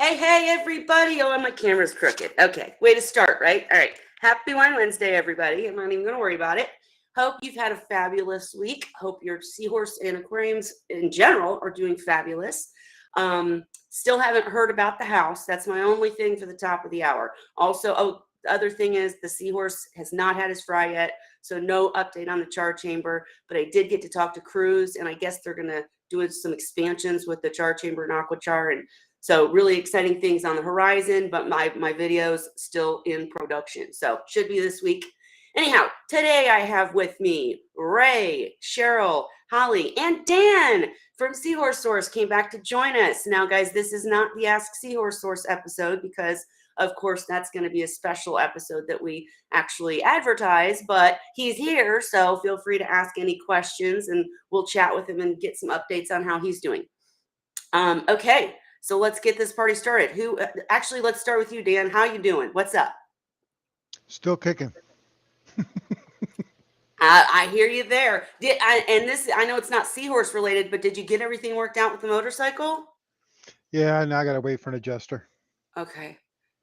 Hey, everybody. Oh, my camera's crooked. Okay, way to start, right? All right. Happy Wine Wednesday, everybody. I'm not even going to worry about it. Hope you've had a fabulous week. Hope your seahorse and aquariums in general are doing fabulous. Still haven't heard about the house. That's my only thing for the top of the hour. Also, the other thing is the seahorse has not had his fry yet, so no update on the char chamber. But I did get to talk to Cruz, and I guess they're going to do some expansions with the char chamber and aqua char, and so really exciting things on the horizon, but my videos still in production. So should be this week. Anyhow, today I have with me Ray, Cheryl, Holly, and Dan from Seahorse Source came back to join us. Now, guys, this is not the Ask Seahorse Source episode because, of course, that's going to be a special episode that we actually advertise, but he's here, so feel free to ask any questions, and we'll chat with him and get some updates on how he's doing. Okay. So let's get this party started. Actually, let's start with you, Dan. How you doing? What's up? Still kicking. I hear you there. I know it's not seahorse related, but did you get everything worked out with the motorcycle? Yeah, now I gotta wait for an adjuster. Okay.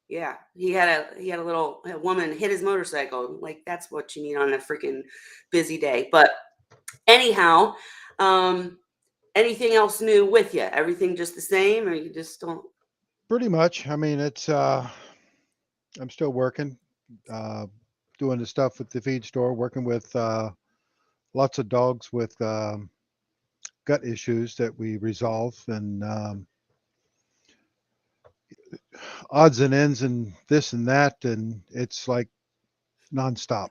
Yeah. He had a woman hit his motorcycle. Like that's what you need on a freaking busy day. But anyhow, anything else new with you? Everything just the same, or you just don't? Pretty much. I mean, it's I'm still working, uh, doing the stuff with the feed store, working with lots of dogs with gut issues that we resolve, and odds and ends and this and that, and it's like nonstop.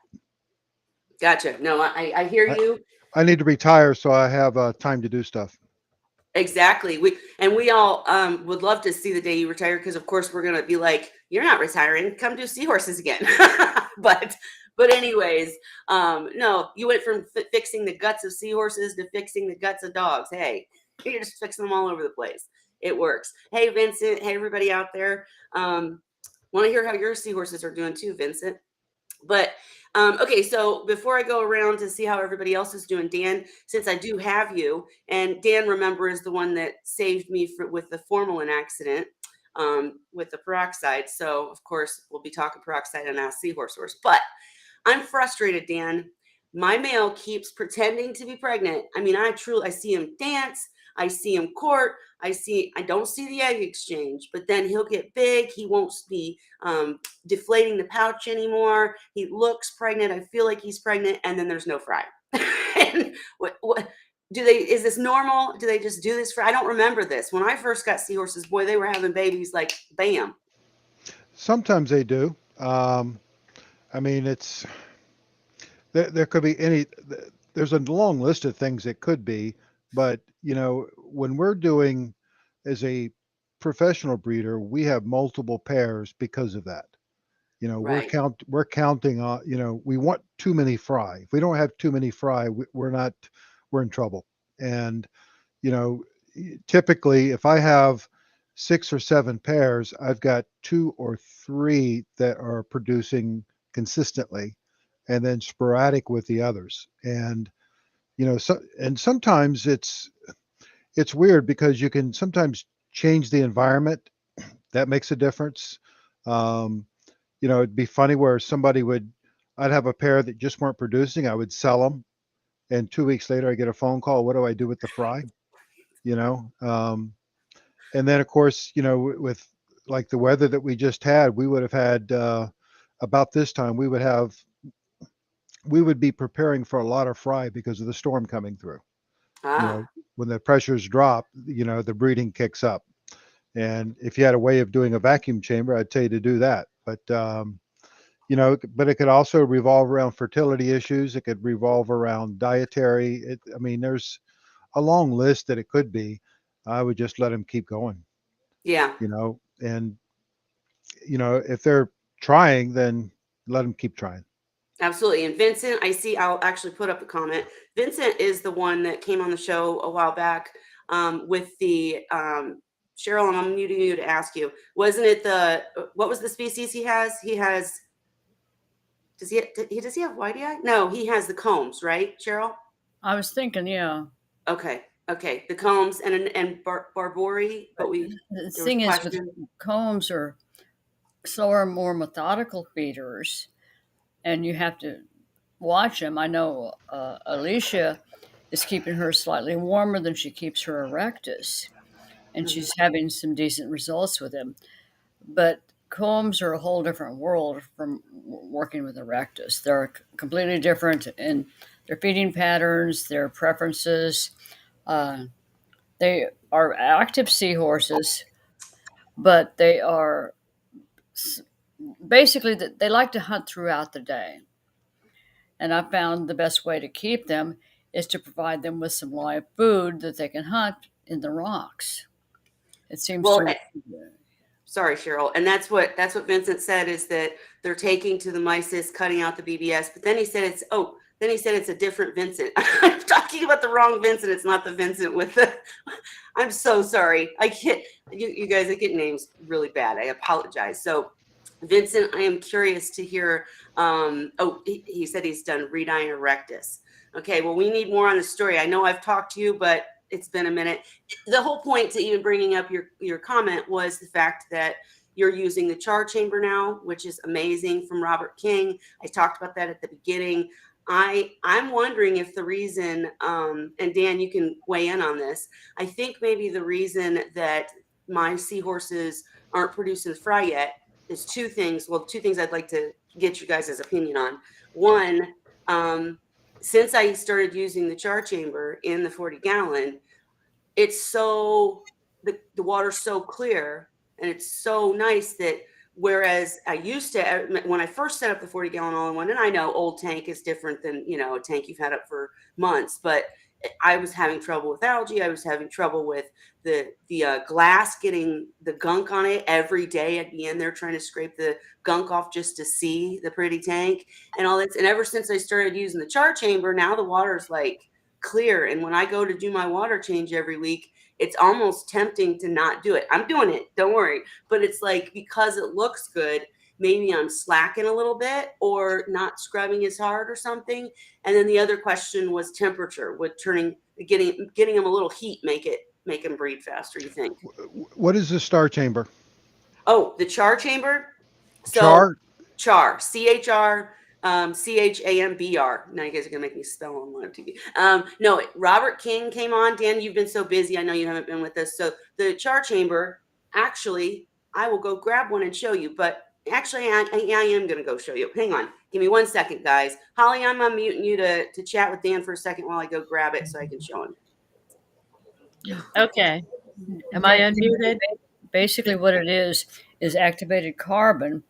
Gotcha. No, I hear I, you. I need to retire so I have time to do stuff. Exactly. We all would love to see the day you retire because, of course, we're gonna be like, "You're not retiring. Come do seahorses again." but but anyways, no, you went from fixing the guts of seahorses to fixing the guts of dogs. Hey, you're just fixing them all over the place. It works. Hey, Vincent. Hey, everybody out there. Want to hear how your seahorses are doing too, Vincent? But okay, so before I go around to see how everybody else is doing, Dan, since I do have you, and Dan, remember, is the one that saved me with the formalin accident with the peroxide. So, of course, we'll be talking peroxide and Ask Seahorse Source. But I'm frustrated, Dan. My male keeps pretending to be pregnant. I mean, I see him dance. I see him court. I don't see the egg exchange, but then he'll get big. He won't be deflating the pouch anymore. He looks pregnant. I feel like he's pregnant, and then there's no fry. And what is this normal? Do they just do this I don't remember this. When I first got seahorses, boy, they were having babies like bam. Sometimes they do. I mean, there could be there's a long list of things it could be, but when we're doing as a professional breeder, we have multiple pairs because of that. Right. We're counting on, we want too many fry. If we don't have too many fry, we're in trouble. And you know typically if I have 6 or 7 pairs, I've got 2 or 3 that are producing consistently, and then sporadic with the others. And sometimes it's weird because you can sometimes change the environment. That makes a difference. um, it'd be funny where I'd have a pair that just weren't producing. I would sell them, and 2 weeks later I get a phone call, what do I do with the fry? you know um, and then of course, with like the weather that we just had, we would have had about this time we would be preparing for a lot of fry because of the storm coming through. you know Ah. when the pressures drop, the breeding kicks up. And if you had a way of doing a vacuum chamber, I'd tell you to do that. But it could also revolve around fertility issues. It could revolve around dietary. I mean, there's a long list that it could be. I would just let them keep going, Yeah. and if they're trying, then let them keep trying. Absolutely. And Vincent, I'll actually put up a comment. Vincent is the one that came on the show a while back with the Cheryl, and I'm muting you to ask you, wasn't it what was the species he has? Does he have whitey eye? No, he has the combs, right, Cheryl? I was thinking, yeah. Okay. Okay, the combs and Barbori, but The there was thing is, with question. combs are slower, more methodical feeders, and you have to watch them. I know Alicia is keeping her slightly warmer than she keeps her erectus, and Mhm. she's having some decent results with him. But combs are a whole different world from working with erectus. They're completely different in their feeding patterns, their preferences. Uh, they are active seahorses, but they are basically they like to hunt throughout the day. And I found the best way to keep them is to provide them with some live food that they can hunt in the rocks. It seems Well, to. sorry, Cheryl. And that's what Vincent said is that they're taking to the mysis, cutting out the BBS. But then he said it's a different Vincent. I'm talking about the wrong Vincent. It's not the Vincent with the. I'm so sorry. I get you guys. I get names really bad. I apologize. So, Vincent, I am curious to hear. He said he's done Redine erectus. Okay. Well, we need more on the story. I know I've talked to you, but it's been a minute. The whole point to even bringing up your comment was the fact that you're using the char chamber now, which is amazing from Robert King. I talked about that at the beginning. I'm wondering if the reason, and Dan, you can weigh in on this. I think maybe the reason that my seahorses aren't producing the fry yet is two things. Well, two things I'd like to get you guys' opinion on. One, um, since I started using the char chamber in the 40-gallon, it's so the water's so clear and it's so nice that whereas I used to when I first set up the 40-gallon all-in-one, and I know old tank is different than a tank you've had up for months, but I was having trouble with algae. I was having trouble with the glass getting the gunk on it every day. I'd be in there trying to scrape the gunk off just to see the pretty tank and all this. And ever since I started using the char chamber, now the water's like clear. And when I go to do my water change every week, it's almost tempting to not do it. I'm doing it, don't worry. But it's like because it looks good, maybe I'm slacking a little bit or not scrubbing as hard or something. And then the other question was temperature. Would getting them a little heat make them breed faster, you think? What is the star chamber? Oh, the char chamber. So Char? char, CHR, CHAMBR. Now you guys are gonna make me spell on live TV. No, Robert King came on. Dan, you've been so busy. I know you haven't been with us. So the char chamber, actually, I will go grab one and show you. But actually, I am gonna go show you. Hang on, give me 1 second, guys. Holly, I'm unmuting you to chat with Dan for a second while I go grab it so I can show him. Okay. Am I unmuted? Basically, what it is activated carbon,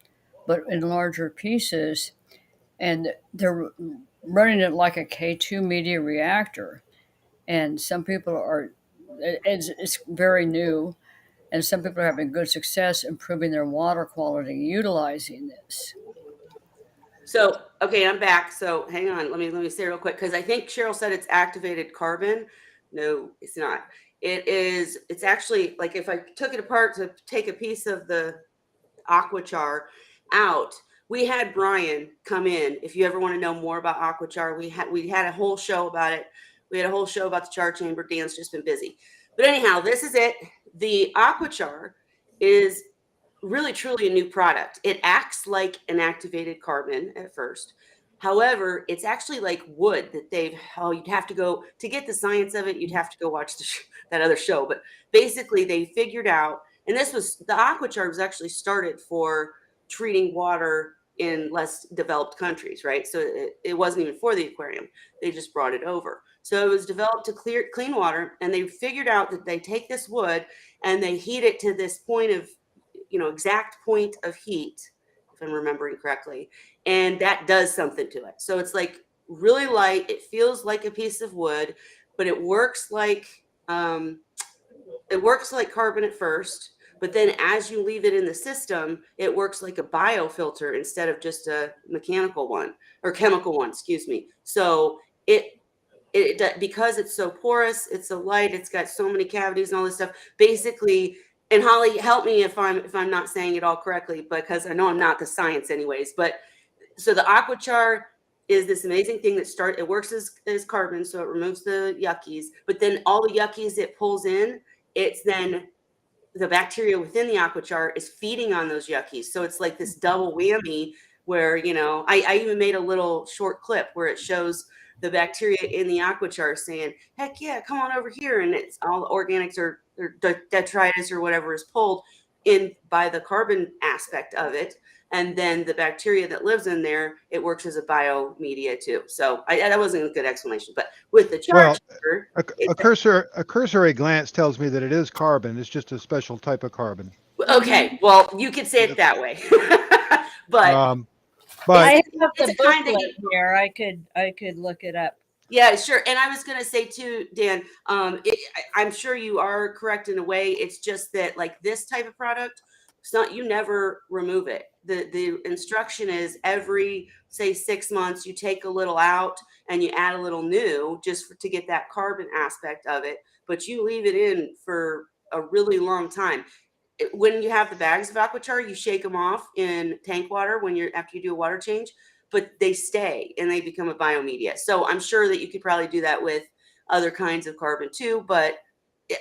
but in larger pieces, and they're running it like a K2 media reactor. And some people are, it's very new, and some people are having good success improving their water quality utilizing this. So, okay, I'm back. So hang on. Let me say real quick because I think Cheryl said it's activated carbon. No, it's not. It's actually like if I took it apart to take a piece of the aquachar out. We had Brian come in. If you ever want to know more about aquachar, we had a whole show about it. We had a whole show about the char chamber. Dan's just been busy. But anyhow, this is it. The aquachar is really truly a new product. It acts like an activated carbon at first. However, it's actually like wood that you'd have to go to get the science of it. You'd have to go watch that other show. But basically, they figured out, and this was the aquachar was actually started for treating water in less developed countries, right? So it wasn't even for the aquarium. They just brought it over. So it was developed to clean water, and they figured out that they take this wood and they heat it to this point of exact point of heat, if I'm remembering correctly, and that does something to it. So it's like really light. It feels like a piece of wood, but it works like carbon at first. But then as you leave it in the system, it works like a biofilter instead of just a mechanical one or chemical one, excuse me. So because it's so porous, it's so light, it's got so many cavities and all this stuff. Basically, and Holly, help me if I'm not saying it all correctly, because I know I'm not the science anyways. But so the aquachar is this amazing thing that it works as carbon, so it removes the yuckies, but then all the yuckies it pulls in, it's then the bacteria within the aquachar is feeding on those yuckies. So it's like this double whammy where, I even made a little short clip where it shows the bacteria in the aquachar saying, heck yeah, come on over here. And it's all the organics or detritus or whatever is pulled in by the carbon aspect of it. And then the bacteria that lives in there, it works as a biomedia too. So that wasn't a good explanation, but with the char Well, chamber, a cursory glance tells me that it is carbon. It's just a special type of carbon. okay, well, you could say it that way. But But I have it's the a kind that booklet here. I could look it up. yeah, sure. And I was going to say too, Dan, I'm sure you are correct in a way. It's just that like this type of product, it's not, you never remove it. The instruction is every, say, 6 months, you take a little out and you add a little new to get that carbon aspect of it. But you leave it in for a really long time. When you have the bags of Aquachar, you shake them off in tank water after you do a water change, but they stay and they become a biomedia. So I'm sure that you could probably do that with other kinds of carbon too, but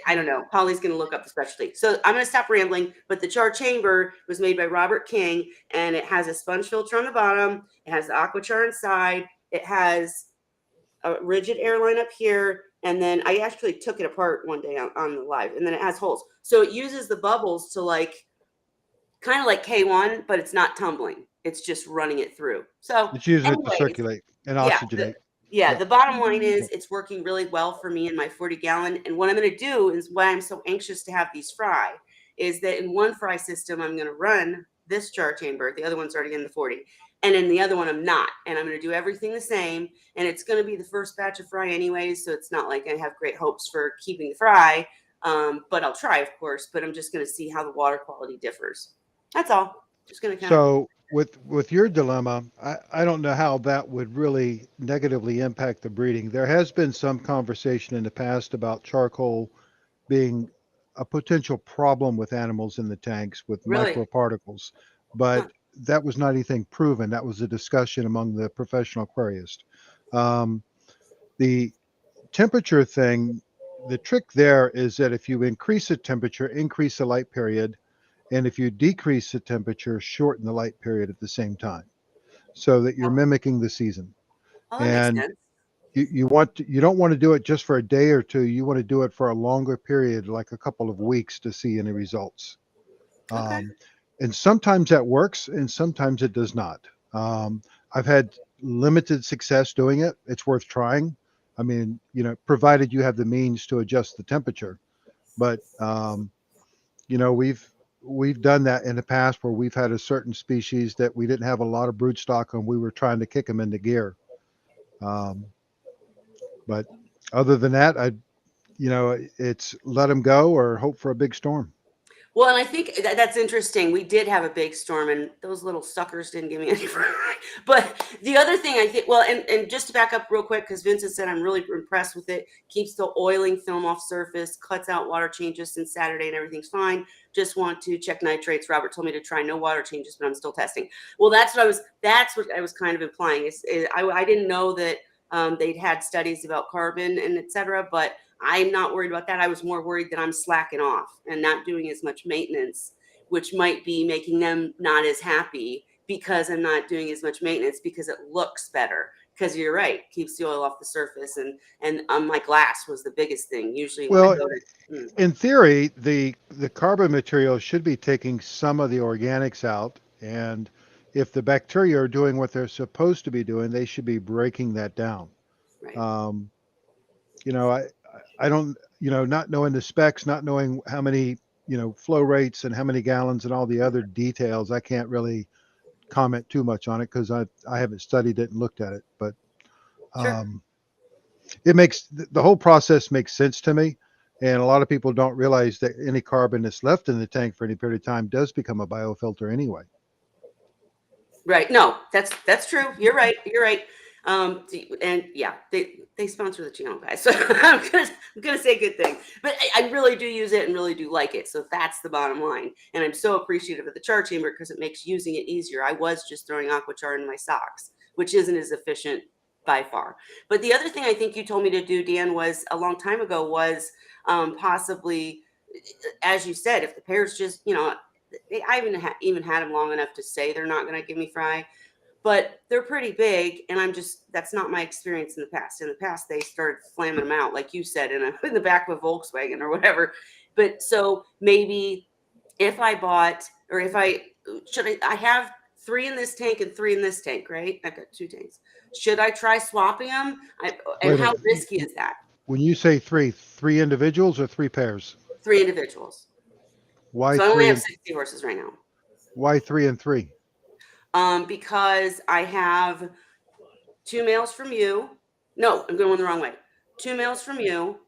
I don't know. Holly's going to look up the specialty. So I'm going to stop rambling, but the char chamber was made by Robert King and it has a sponge filter on the bottom. It has the Aquachar inside. It has a rigid airline up here. And then I actually took it apart one day on the live, and then it has holes. So it uses the bubbles to kind of like K1, but it's not tumbling. It's just running it through. So it's using it to anyways, circulate and yeah, oxygenate. the bottom line is it's working really well for me in my 40-gallon. And what I'm going to do is why I'm so anxious to have these fry is that in one fry system, I'm going to run this char chamber. The other one's already in the 40. And in the other one, I'm not. And I'm going to do everything the same. And it's going to be the first batch of fry anyways. So it's not like I have great hopes for keeping the fry. But I'll try, of course. But I'm just going to see how the water quality differs. That's all. Just going to kind of. So with your dilemma, I don't know how that would really negatively impact the breeding. There has been some conversation in the past about charcoal being a potential problem with animals in the tanks with Really? microparticles, Huh. but that was not anything proven. That was a discussion among the professional aquarists. Um, the temperature thing, the trick there is that if you increase the temperature, increase the light period, and if you decrease the temperature, shorten the light period at the same time, so that you're mimicking the season. Oh, that makes And sense. you don't want to do it just for a day or two. You want to do it for a longer period, like a couple of weeks, to see any results. Okay. And sometimes that works, and sometimes it does not. I've had limited success doing it. It's worth trying. I mean, provided you have the means to adjust the temperature. But we've done that in the past where we've had a certain species that we didn't have a lot of brood stock and we were trying to kick them into gear. But other than that, it's let them go or hope for a big storm. Well, and I think that's interesting. We did have a big storm, and those little suckers didn't give me any fry. But the other thing I think, well, and just to back up real quick, because Vincent said I'm really impressed with it. Keeps the oiling film off surface, cuts out water changes since Saturday, and everything's fine. Just want to check nitrates. Robert told me to try no water changes, but I'm still testing. Well, that's what I was kind of implying. I didn't know that they'd had studies about carbon and et cetera, but I'm not worried about that. I was more worried that I'm slacking off and not doing as much maintenance, which might be making them not as happy because I'm not doing as much maintenance because it looks better. Because you're right, keeps the oil off the surface, and my glass was the biggest thing. Usually when I Well, go to in theory, the carbon material should be taking some of the organics out, and if the bacteria are doing what they're supposed to be doing, they should be breaking that down. right, Um, I don't, not knowing the specs, not knowing how many, flow rates and how many gallons and all the other details, I can't really comment too much on it because I haven't studied it and looked at it. But sure. um, it makes the whole process makes sense to me. And a lot of people don't realize that any carbon that's left in the tank for any period of time does become a biofilter anyway. Right. No, that's true. You're right. You're right. And yeah, they sponsor the channel, guys. So I'm gonna say good things. But I really do use it and really do like it. So that's the bottom line. And I'm so appreciative of the char chamber because it makes using it easier. I was just throwing aqua char in my socks, which isn't as efficient by far. But the other thing I think you told me to do, Dan, was a long time ago was possibly, as you said, if the pairs just, I even had them long enough to say they're not going to give me fry, but they're pretty big, and that's not my experience in the past. In the past, they started flamming them out, like you said, in the back of a Volkswagen or whatever. But so maybe if I bought, or if I have 3 in this tank and 3 in this tank, right? I've got 2 tanks. Should I try swapping them? Wait And a how minute. risky is that? When you say three individuals or 3 pairs? 3 individuals. Why So I only 3 have and 60 horses right now. why 3 and 3? Because I have 2 males from you. No, I'm going the wrong way. 2 males from you.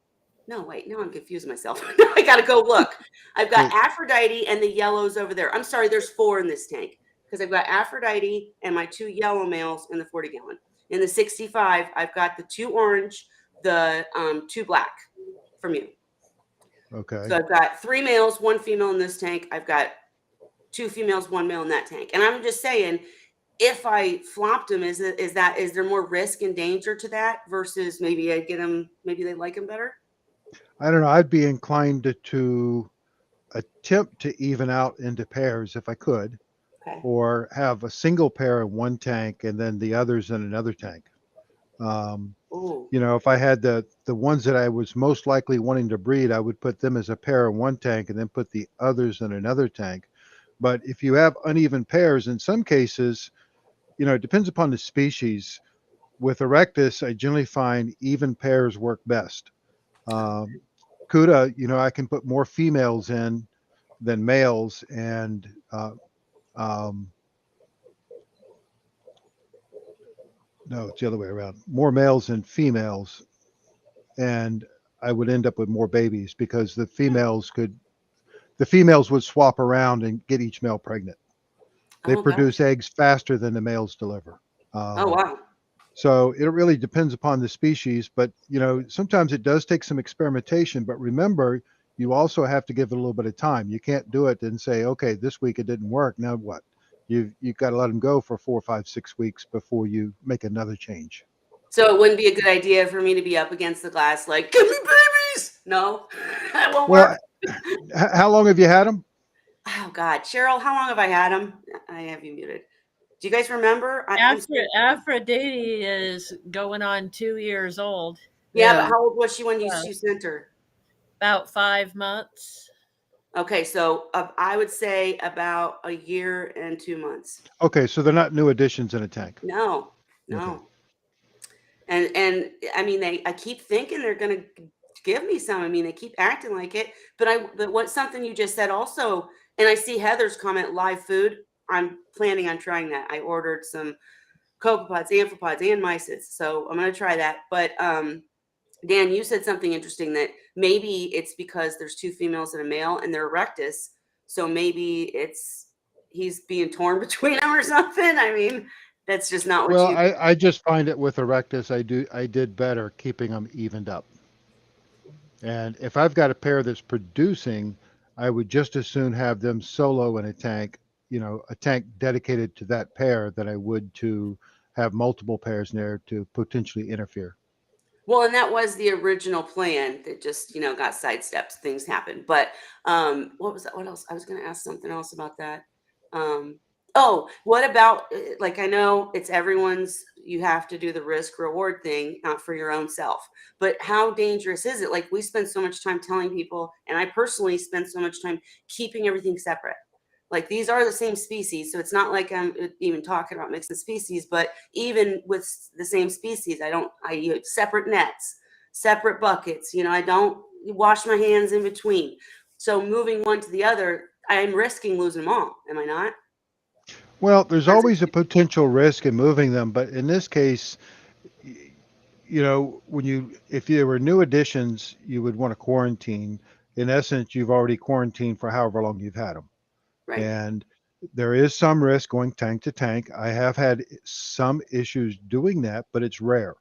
No, wait, now I'm confusing myself. I gotta go look. I've got Well, Aphrodite and the yellows over there. I'm sorry, there's 4 in this tank because I've got Aphrodite and my 2 yellow males in the 40 gallon. In the 65, I've got the 2 orange, the 2 black from you. okay. So I've got 3 males, 1 female in this tank. I've got 2 females, 1 male in that tank. And I'm just saying, if I flopped them, is there more risk and danger to that versus maybe I get them, maybe they like them better? I don't know. I'd be inclined to attempt to even out into pairs if I could, Okay. or have a single pair in one tank and then the others in another tank. Oh, If I had the ones that I was most likely wanting to breed, I would put them as a pair in one tank and then put the others in another tank. But if you have uneven pairs, in some cases, it depends upon the species. With Erectus, I generally find even pairs work best. Cuda, I can put more females in than males, and no, it's the other way around. More males than females, and I would end up with more babies because the females would swap around and get each male pregnant. They oh gosh. produce eggs faster than the males deliver. Oh Um, wow. So it really depends upon the species, but sometimes it does take some experimentation. But remember, you also have to give it a little bit of time. You can't do it and say, okay, this week it didn't work. Now what? You've got to let them go for 4, 5, 6 weeks before you make another change. So it wouldn't be a good idea for me to be up against the glass like, give me babies. No, that won't work. Well, how long have you had them? Oh God, Cheryl, how long have I had them? I have you muted. Do you guys remember? Aphrodite is going on 2 years old. Yeah, Yeah. but how old was she when you Yeah. sent her? About 5 months. Okay, so I would say about a year and 2 months. Okay, so they're not new additions in a tank. No. Okay. And I mean, I keep thinking they're gonna give me some. I mean, they keep acting like it. But what something you just said also, and I see Heather's comment, live food. I'm planning on trying that. I ordered some copepods, amphipods, and mycetes, so I'm gonna try that. But Dan, you said something interesting that maybe it's because there's 2 females and a male, and they're erectus. So maybe he's being torn between them or something. I mean, that's just not what Well, you. I just find it with Erectus, I did better keeping them evened up. And if I've got a pair that's producing, I would just as soon have them solo in a tank, a tank dedicated to that pair than I would to have multiple pairs in there to potentially interfere. Well, and that was the original plan that just, got sidestepped. Things happen. But what was that? What else? I was going to ask something else about that. Oh, what about, like, I know it's everyone's, you have to do the risk reward thing, not for your own self. But how dangerous is it? Like, we spend so much time telling people, and I personally spend so much time keeping everything separate. Like, these are the same species, so it's not like I'm even talking about mixing species, but even with the same species, I use separate nets, separate buckets, I don't wash my hands in between. So moving one to the other, I'm risking losing them all, am I not? Well, there's always a potential risk in moving them, but in this case, if there were new additions, you would want to quarantine. In essence, you've already quarantined for however long you've had them. Right. And there is some risk going tank to tank. I have had some issues doing that, but it's rare.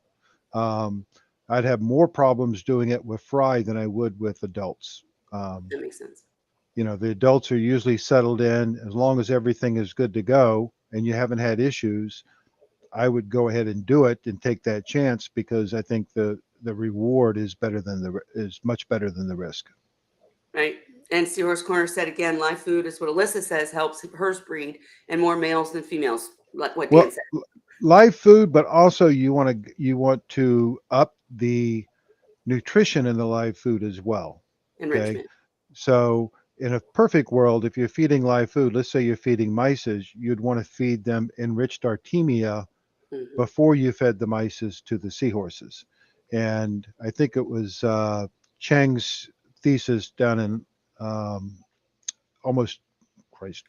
I'd have more problems doing it with fry than I would with adults. That makes sense. The adults are usually settled in. As long as everything is good to go and you haven't had issues, I would go ahead and do it and take that chance because I think the reward is much better than the risk. Right. And Seahorse Corner said again, live food is what Alyssa says helps hers breed and more males than females, like what Dan Well, said. live food, but also you want to up the nutrition in the live food as well. Okay. Enrichment. So in a perfect world, if you're feeding live food, let's say you're feeding mices, you'd want to feed them enriched artemia Hmm. before you fed the mices to the seahorses. And I think it was Chang's thesis down in um, almost Christ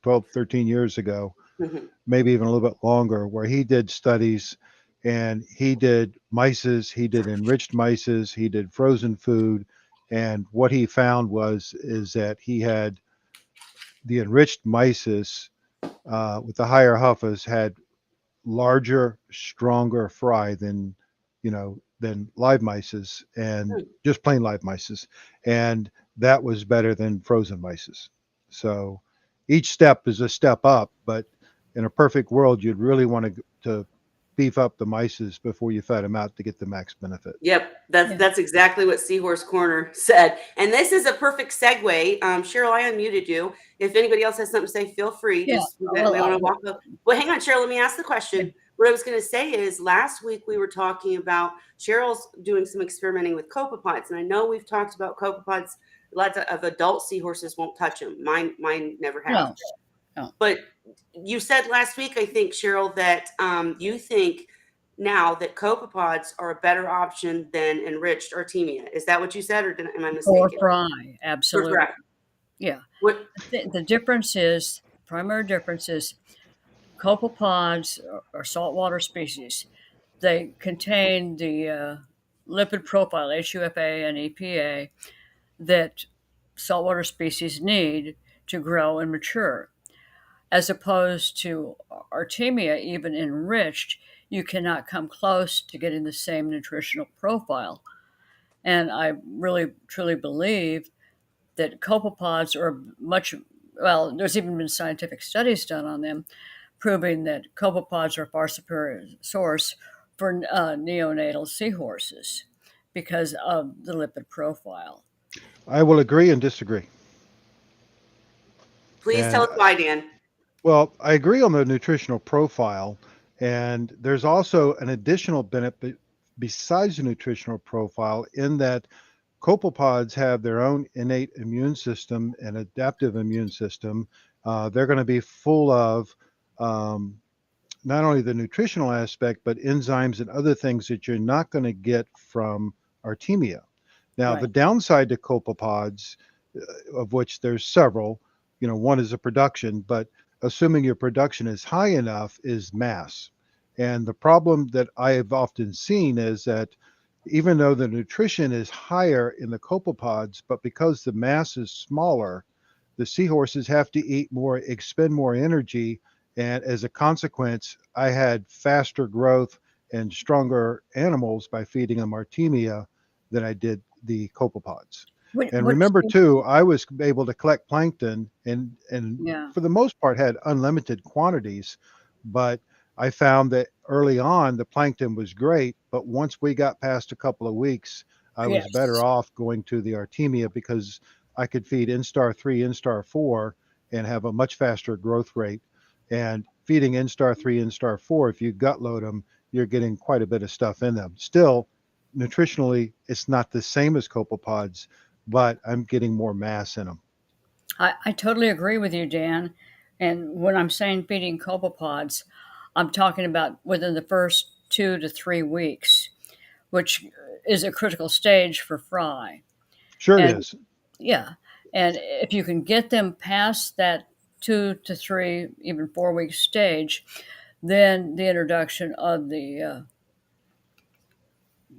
12, 13 years ago, Hmm. maybe even a little bit longer, where he did studies and he did mices, he did enriched mices, he did frozen food, and what he found is that he had the enriched mices with the higher huffas had larger, stronger fry than live mices and just plain live mices, and that was better than frozen mices. So each step is a step up, but in a perfect world, you'd really want to beef up the mices before you fed them out to get the max benefit. Yep, that's exactly what Seahorse Corner said. And this is a perfect segue. Cheryl, I unmuted you. If anybody else has something to say, feel free. Yeah. Just we Well, want to walk up. Well, hang on, Cheryl. Let me ask the question. What I was going to say is, last week we were talking about Cheryl's doing some experimenting with copepods, and I know we've talked about copepods. Lots of adult seahorses won't touch them. Mine never have. no, no. But you said last week, I think, Cheryl, that you think now that copepods are a better option than enriched artemia. Is that what you said, or am I Or mistaken? fry, For absolutely. fry. Yeah. What? The difference is, primary difference is copepods are saltwater species. They contain the lipid profile, HUFA and EPA, that saltwater species need to grow and mature. As opposed to Artemia, even enriched, you cannot come close to getting the same nutritional profile. And I really truly believe that copepods are much, well, there's even been scientific studies done on them proving that copepods are a far superior source for neonatal seahorses because of the lipid profile. I will agree and disagree. Please tell And us why, Dan. well, I agree on the nutritional profile, and there's also an additional benefit besides the nutritional profile in that copepods have their own innate immune system and adaptive immune system. They're going to be full of um, not only the nutritional aspect, but enzymes and other things that you're not going to get from Artemia. Now, Right. the downside to copepods, of which there's several, one is a production, but assuming your production is high enough, is mass. And the problem that I have often seen is that even though the nutrition is higher in the copepods, but because the mass is smaller, the seahorses have to eat more, expend more energy, and as a consequence, I had faster growth and stronger animals by feeding them Artemia than I did the copepods. And Which remember too, I was able to collect plankton and yeah, for the most part had unlimited quantities, but I found that early on the plankton was great, but once we got past a couple of weeks, I was better yes. off going to the Artemia because I could feed Instar 3, Instar 4 and have a much faster growth rate. And feeding Instar 3, Instar 4, if you gut load them, you're getting quite a bit of stuff in them. Still, nutritionally, it's not the same as copepods, but I'm getting more mass in them. I totally agree with you, Dan. And when I'm saying feeding copepods, I'm talking about within the first 2 to 3 weeks, which is a critical stage for fry. Sure it And is. yeah, and if you can get them past that 2 to 3, even 4 week stage, then the introduction of the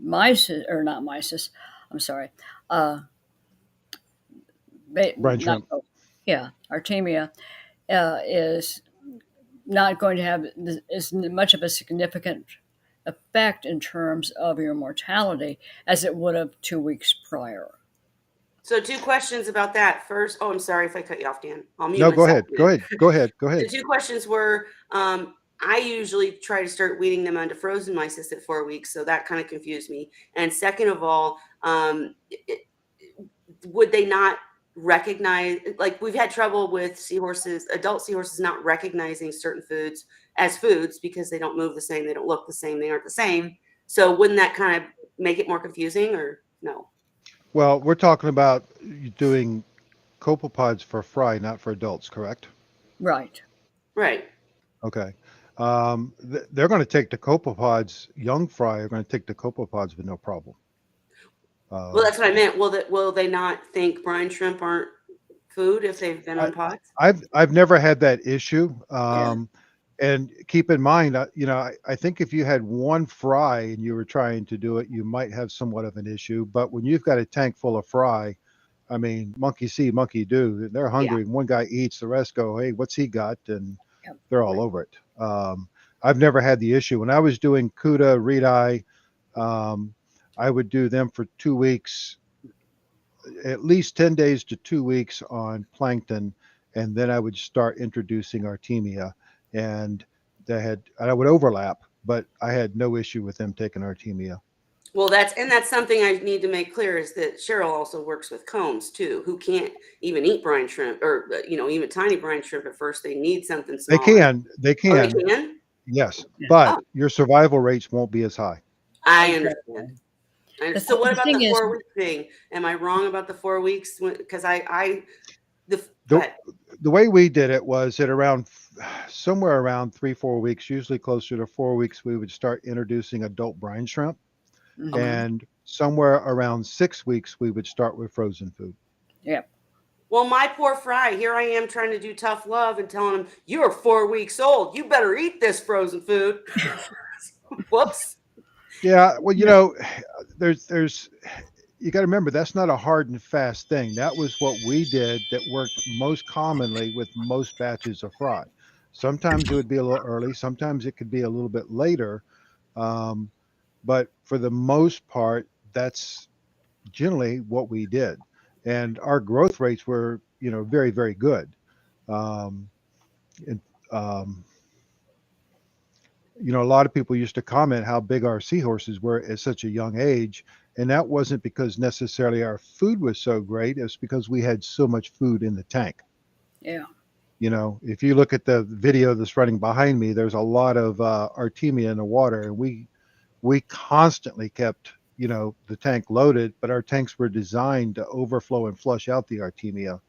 myces, or not myces, I'm sorry, uh, Brine not, shrimp. yeah, Artemia is not going to have as much of a significant effect in terms of your mortality as it would have 2 weeks prior. So two questions about that. First, oh, I'm sorry if I cut you off, Dan. I'll mute No, go myself. ahead. Go ahead. Go ahead. Go The ahead. two questions were, I usually try to start weaning them onto frozen mysis at 4 weeks, so that kind of confused me. And second of all, would they not recognize, like we've had trouble with seahorses, adult seahorses not recognizing certain foods as foods because they don't move the same, they don't look the same, they aren't the same. So wouldn't that kind of make it more confusing or no? Well, we're talking about you doing copepods for fry, not for adults, correct? Right. Right. Okay. They're going to take the copepods, young fry are going to take the copepods with no problem. Well, that's what I meant. Will they not think brine shrimp aren't food if they've been I, on pods? I've never had that issue. Yeah. And keep in mind, I think if you had one fry and you were trying to do it, you might have somewhat of an issue. But when you've got a tank full of fry, I mean, monkey see, monkey do. They're Yeah. hungry. And one guy eats, the rest go, hey, what's he got? And Yep. they're all over it. I've never had the issue. When I was doing Cuda, reed eye, I would do them for 2 weeks, at least 10 days to 2 weeks on plankton. And then I would start introducing Artemia. And I would overlap, but I had no issue with them taking Artemia. Well, that's something I need to make clear is that Cheryl also works with combs too, who can't even eat brine shrimp or even tiny brine shrimp at first. They need something They smaller. can, Oh, they can? yes, Yeah. but Oh, your survival rates won't be as high. I Exactly. understand. So what The about thing the is, 4 week thing? Am I wrong about the 4 weeks? Because go The, ahead. the way we did it was at around somewhere around 3-4 weeks, usually closer to 4 weeks, we would start introducing adult brine shrimp. mhm, And somewhere around 6 weeks, we would start with frozen food. yep. Well, my poor fry, here I am trying to do tough love and telling him, you're 4 weeks old. You better eat this frozen food. Whoops. Yeah, well, Yeah. there's you got to remember that's not a hard and fast thing. That was what we did that worked most commonly with most batches of fry. Sometimes it would be a little early, sometimes it could be a little bit later, um, but for the most part, that's generally what we did, and our growth rates were very very good. Um, and, um, a lot of people used to comment how big our seahorses were at such a young age. And that wasn't because necessarily our food was so great, it's because we had so much food in the tank. Yeah. If you look at the video that's running behind me, there's a lot of Artemia in the water, and we constantly kept the tank loaded, but our tanks were designed to overflow and flush out the Artemia.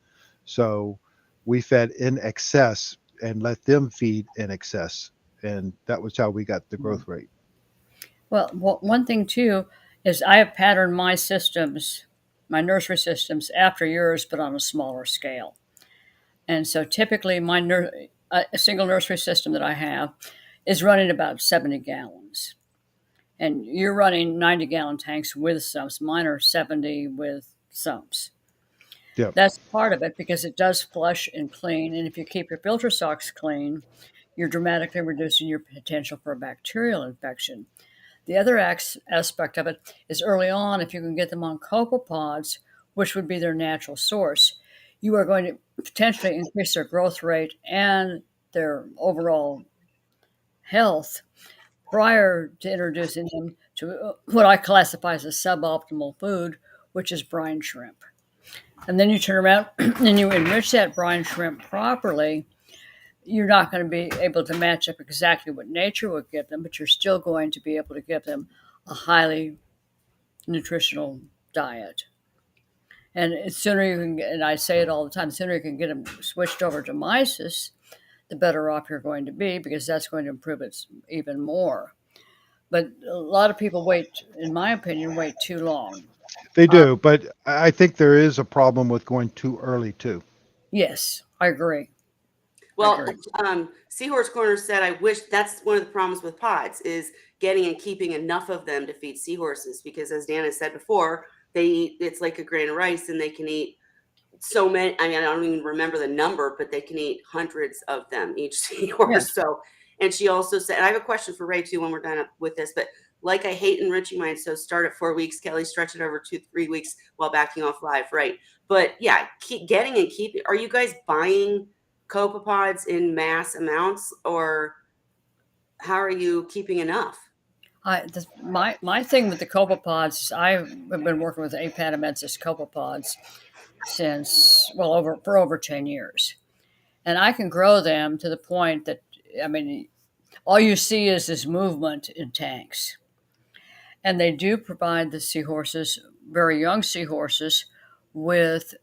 So we fed in excess and let them feed in excess, and that was how we got the growth rate. Well, one thing too is I have patterned my systems, my nursery systems, after yours, but on a smaller scale. And so typically, a single nursery system that I have is running about 70 gallons. And you're running 90-gallon tanks with sumps. Mine are 70 with sumps. Yep. That's part of it because it does flush and clean. And if you keep your filter socks clean, you're dramatically reducing your potential for a bacterial infection. The other aspect of it is early on, if you can get them on copepods, which would be their natural source, you are going to potentially increase their growth rate and their overall health prior to introducing them to what I classify as a suboptimal food, which is brine shrimp. And then you turn around and you enrich that brine shrimp properly. You're not going to be able to match up exactly what nature would give them, but you're still going to be able to give them a highly nutritional diet. And the sooner you can get, and I say it all the time, the sooner you can get them switched over to mysis, the better off you're going to be because that's going to improve it even more. But a lot of people wait, in my opinion, wait too long. They do, but I think there is a problem with going too early too. Yes, I agree. Well, Agree. Seahorse Corner said, I wish that's one of the problems with pods is getting and keeping enough of them to feed seahorses because as Dan has said before, it's like a grain of rice and they can eat so many. I mean, I don't even remember the number, but they can eat hundreds of them each seahorse. Yeah. So, and she also said, and I have a question for Ray too when we're done with this, but like I hate enriching mine. So start at 4 weeks, Kelly, stretch it over 2-3 weeks while backing off live. Right. But yeah, keep getting and keep. Are you guys buying copepods in mass amounts or how are you keeping enough? My thing with the copepods is I've been working with Apatomensis copepods since for over 10 years, and I can grow them to the point that, I mean, all you see is this movement in tanks, and they do provide the seahorses, very young seahorses, with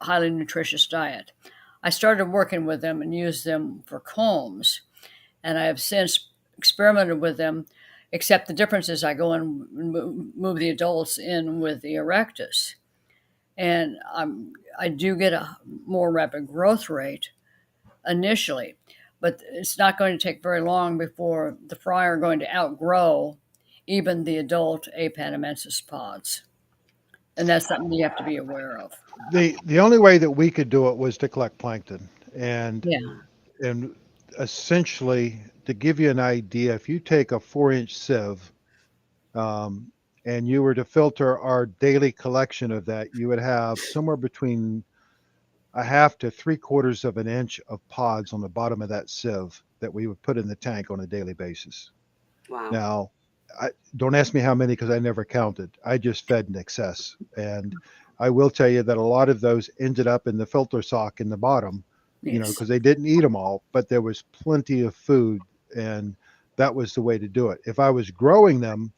highly nutritious diet. I started working with them and used them for combs, and I have since experimented with them, except the difference is I go and move the adults in with the erectus. And I do get a more rapid growth rate initially, but it's not going to take very long before the fry are going to outgrow even the adult Apatomensis pods. And that's something you have to be aware of. The only way that we could do it was to collect plankton, and Yeah. and essentially, to give you an idea, if you take a 4-inch sieve, and you were to filter our daily collection of that, you would have somewhere between a half to 3/4 of an inch of pods on the bottom of that sieve that we would put in the tank on a daily basis. Wow. Now, don't ask me how many because I never counted. I just fed in excess. And I will tell you that a lot of those ended up in the filter sock in the bottom, Yes. because they didn't eat them all, but there was plenty of food. And that was the way to do it. If I was growing them,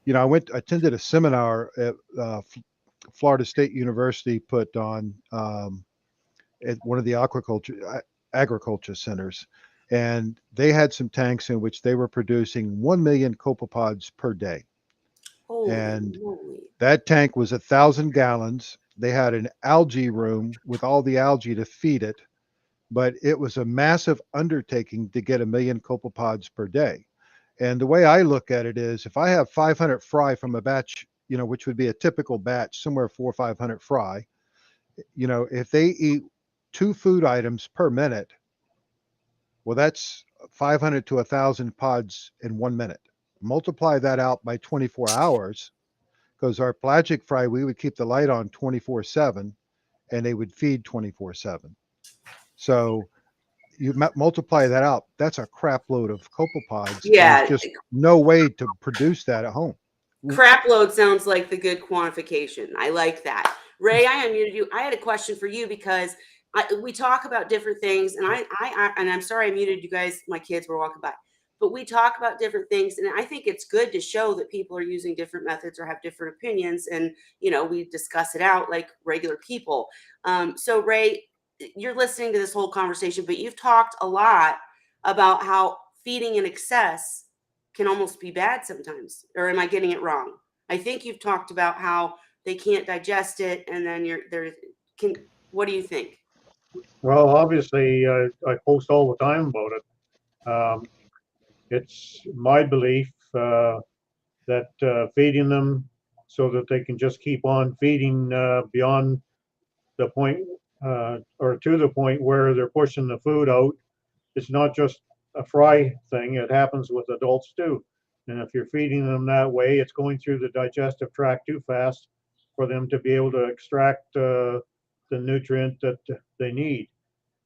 attended a seminar at Florida State University put on at one of the agriculture centers, and they had some tanks in which they were producing 1 million copepods per day. Holy And moly. that tank was 1,000 gallons. They had an algae room with all the algae to feed it, but it was a massive undertaking to get 1 million copepods per day. And the way I look at it is, if I have 500 fry from a batch, which would be a typical batch, somewhere 400 or 500 fry, if they eat 2 food items per minute, well, that's 500 to 1,000 pods in 1 minute. Multiply that out by 24 hours, because our pelagic fry, we would keep the light on 24/7, and they would feed 24/7. So you multiply that out, that's a crap load of copepods, and there's Yeah, just no way to produce that at home. crap load sounds like the good quantification. I like that. Ray, I unmuted you. I had a question for you because we talk about different things, and and I'm sorry I muted you guys. My kids were walking by, but we talk about different things, and I think it's good to show that people are using different methods or have different opinions, and we discuss it out like regular people. So Ray, you're listening to this whole conversation, but you've talked a lot about how feeding in excess can almost be bad sometimes, or am I getting it wrong? I think you've talked about how they can't digest it, and then what do you think? Well, obviously, I post all the time about it. It's my belief that feeding them so that they can just keep on feeding beyond the point or to the point where they're pushing the food out. It's not just a fry thing. It happens with adults too. And if you're feeding them that way, it's going through the digestive tract too fast for them to be able to extract the nutrient that they need.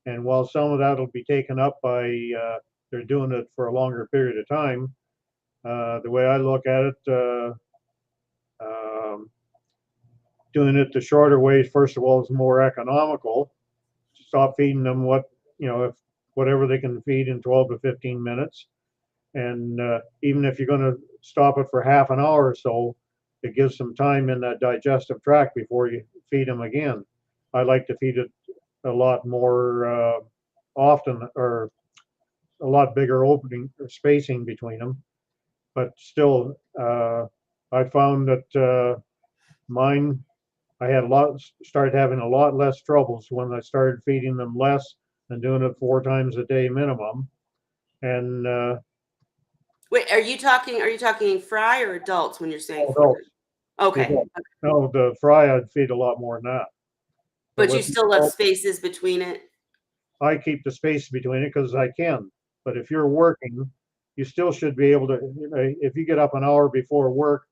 And while some of that will be taken up by they're doing it for a longer period of time, the way I look at it, um, doing it the shorter way, first of all, is more economical. Stop feeding them if whatever they can feed in 12 to 15 minutes. And even if you're going to stop it for half an hour or so, it gives some time in that digestive tract before you feed them again. I like to feed it a lot more often, or a lot bigger opening or spacing between them. But still, I found that mine, started having a lot less troubles when I started feeding them less and doing it 4 times a day minimum. And Wait, are you talking fry or adults when you're saying adults, okay, no, the fry I'd feed a lot more than that. but you with still left spaces between it? I keep the space between it because I can. But if you're working, you still should be able to, if you get up an hour before work,